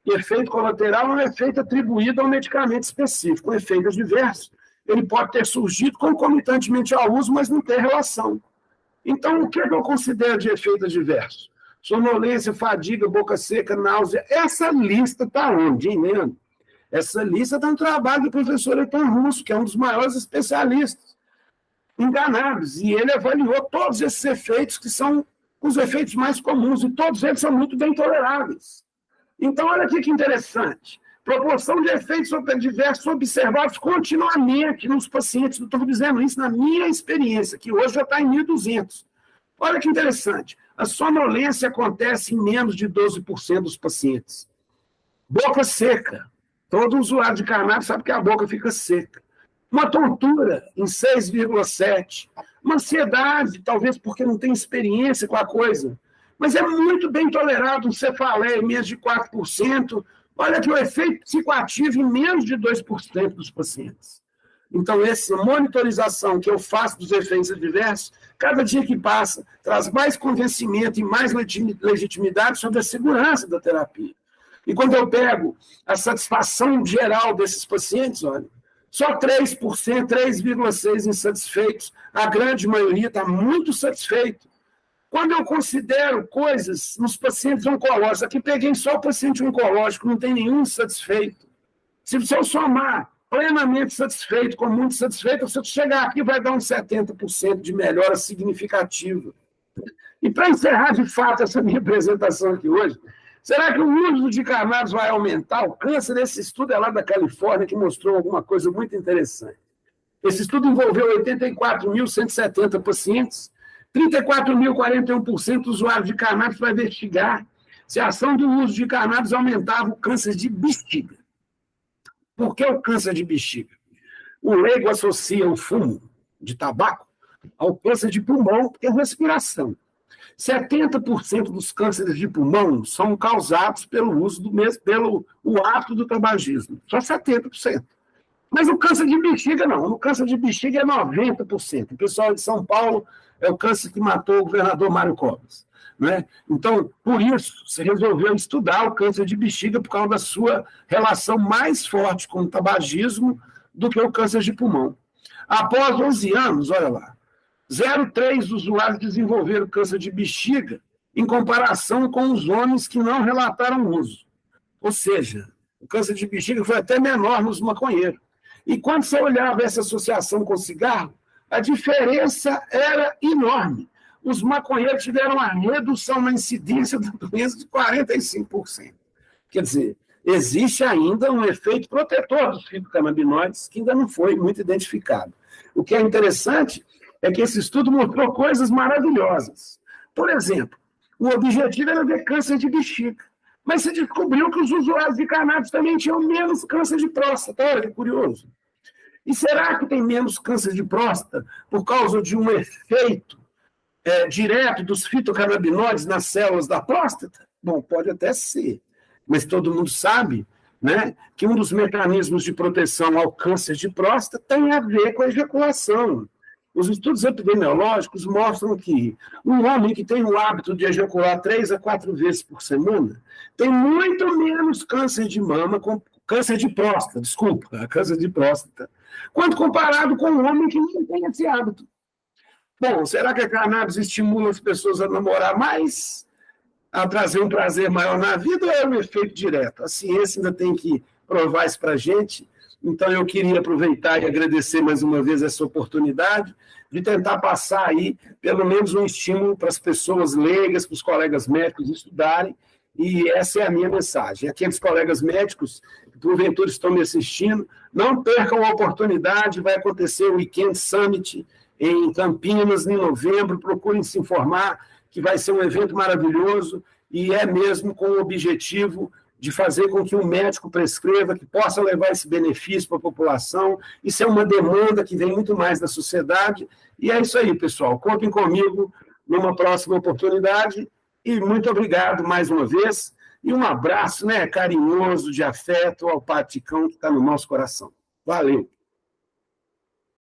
E efeito colateral é um efeito atribuído a um medicamento específico. Um efeito adverso, ele pode ter surgido concomitantemente ao uso, mas não ter relação. Então, o que eu considero de efeito adverso? Sonolência, fadiga, boca seca, náusea. Essa lista está onde, hein, Leandro? Essa lista está no trabalho do professor Heitor Russo, que é um dos maiores especialistas em cannabis. E ele avaliou todos esses efeitos, que são os efeitos mais comuns, e todos eles são muito bem toleráveis. Então, olha aqui que interessante. Proporção de efeitos adversos observados continuamente nos pacientes. Eu estou dizendo isso na minha experiência, que hoje já está em 1.200. Olha que interessante. A sonolência acontece em menos de 12% dos pacientes. Boca seca. Todo usuário de cannabis sabe que a boca fica seca. Uma tontura em 6,7%. Uma ansiedade, talvez porque não tem experiência com a coisa. Mas é muito bem tolerado um cefaleia em menos de 4%. Olha que o efeito psicoativo em menos de 2% dos pacientes. Então, essa monitorização que eu faço dos efeitos adversos, cada dia que passa, traz mais convencimento e mais legitimidade sobre a segurança da terapia. E quando eu pego a satisfação geral desses pacientes, olha, só 3%, 3,6% insatisfeitos, a grande maioria está muito satisfeito. Quando eu considero coisas nos pacientes oncológicos, aqui peguei só o paciente oncológico, não tem nenhum insatisfeito. Se eu somar plenamente satisfeito com muito satisfeito, se eu chegar aqui vai dar uns 70% de melhora significativa. E para encerrar de fato essa minha apresentação aqui hoje, será que o uso de cannabis vai aumentar o câncer? Esse estudo é lá da Califórnia que mostrou alguma coisa muito interessante. Esse estudo envolveu 84.170 pacientes, 34.041% usuários de cannabis para investigar se a ação do uso de cannabis aumentava o câncer de bexiga. Por que o câncer de bexiga? O leigo associa o fumo de tabaco ao câncer de pulmão, que é respiração. 70% dos cânceres de pulmão são causados pelo uso pelo hábito do tabagismo. Só 70%. Mas o câncer de bexiga não. O câncer de bexiga é 90%. O pessoal de São Paulo é o câncer que matou o governador Mário Covas. Né? Então, por isso, se resolveu estudar o câncer de bexiga por causa da sua relação mais forte com o tabagismo do que o câncer de pulmão. Após 11 anos, olha lá, 0,3 usuários desenvolveram câncer de bexiga, em comparação com os homens que não relataram uso. Ou seja, o câncer de bexiga foi até menor nos maconheiros. E quando você olhava essa associação com o cigarro, a diferença era enorme. Os maconheiros tiveram uma redução na incidência da doença de 45%. Quer dizer, existe ainda um efeito protetor dos fitocannabinoides que ainda não foi muito identificado. O que é interessante é que esse estudo mostrou coisas maravilhosas. Por exemplo, o objetivo era ver câncer de bexiga, mas se descobriu que os usuários de cannabis também tinham menos câncer de próstata. Olha que curioso. E será que tem menos câncer de próstata por causa de um efeito direto dos fitocannabinoides nas células da próstata? Bom, pode até ser, mas todo mundo sabe, né, que um dos mecanismos de proteção ao câncer de próstata tem a ver com a ejaculação. Os estudos epidemiológicos mostram que um homem que tem o hábito de ejacular 3 a 4 vezes por semana tem muito menos câncer de mama, câncer de próstata, câncer de próstata, quando comparado com um homem que não tem esse hábito. Bom, será que a cannabis estimula as pessoas a namorar mais, a trazer um prazer maior na vida, ou é um efeito direto? A ciência ainda tem que provar isso para a gente. Então, eu queria aproveitar e agradecer mais uma vez essa oportunidade de tentar passar aí, pelo menos, um estímulo para as pessoas leigas, para os colegas médicos estudarem, e essa é a minha mensagem. Aqueles colegas médicos que, porventura, estão me assistindo, não percam a oportunidade, vai acontecer o Weekend Summit em Campinas, em novembro, procurem se informar, que vai ser um evento maravilhoso, e é mesmo com o objetivo de fazer com que o médico prescreva, que possa levar esse benefício para a população. Isso é uma demanda que vem muito mais da sociedade. E é isso aí, pessoal. Contem comigo numa próxima oportunidade. E muito obrigado mais uma vez. E um abraço, né, carinhoso, de afeto ao Paticão que está no nosso coração. Valeu!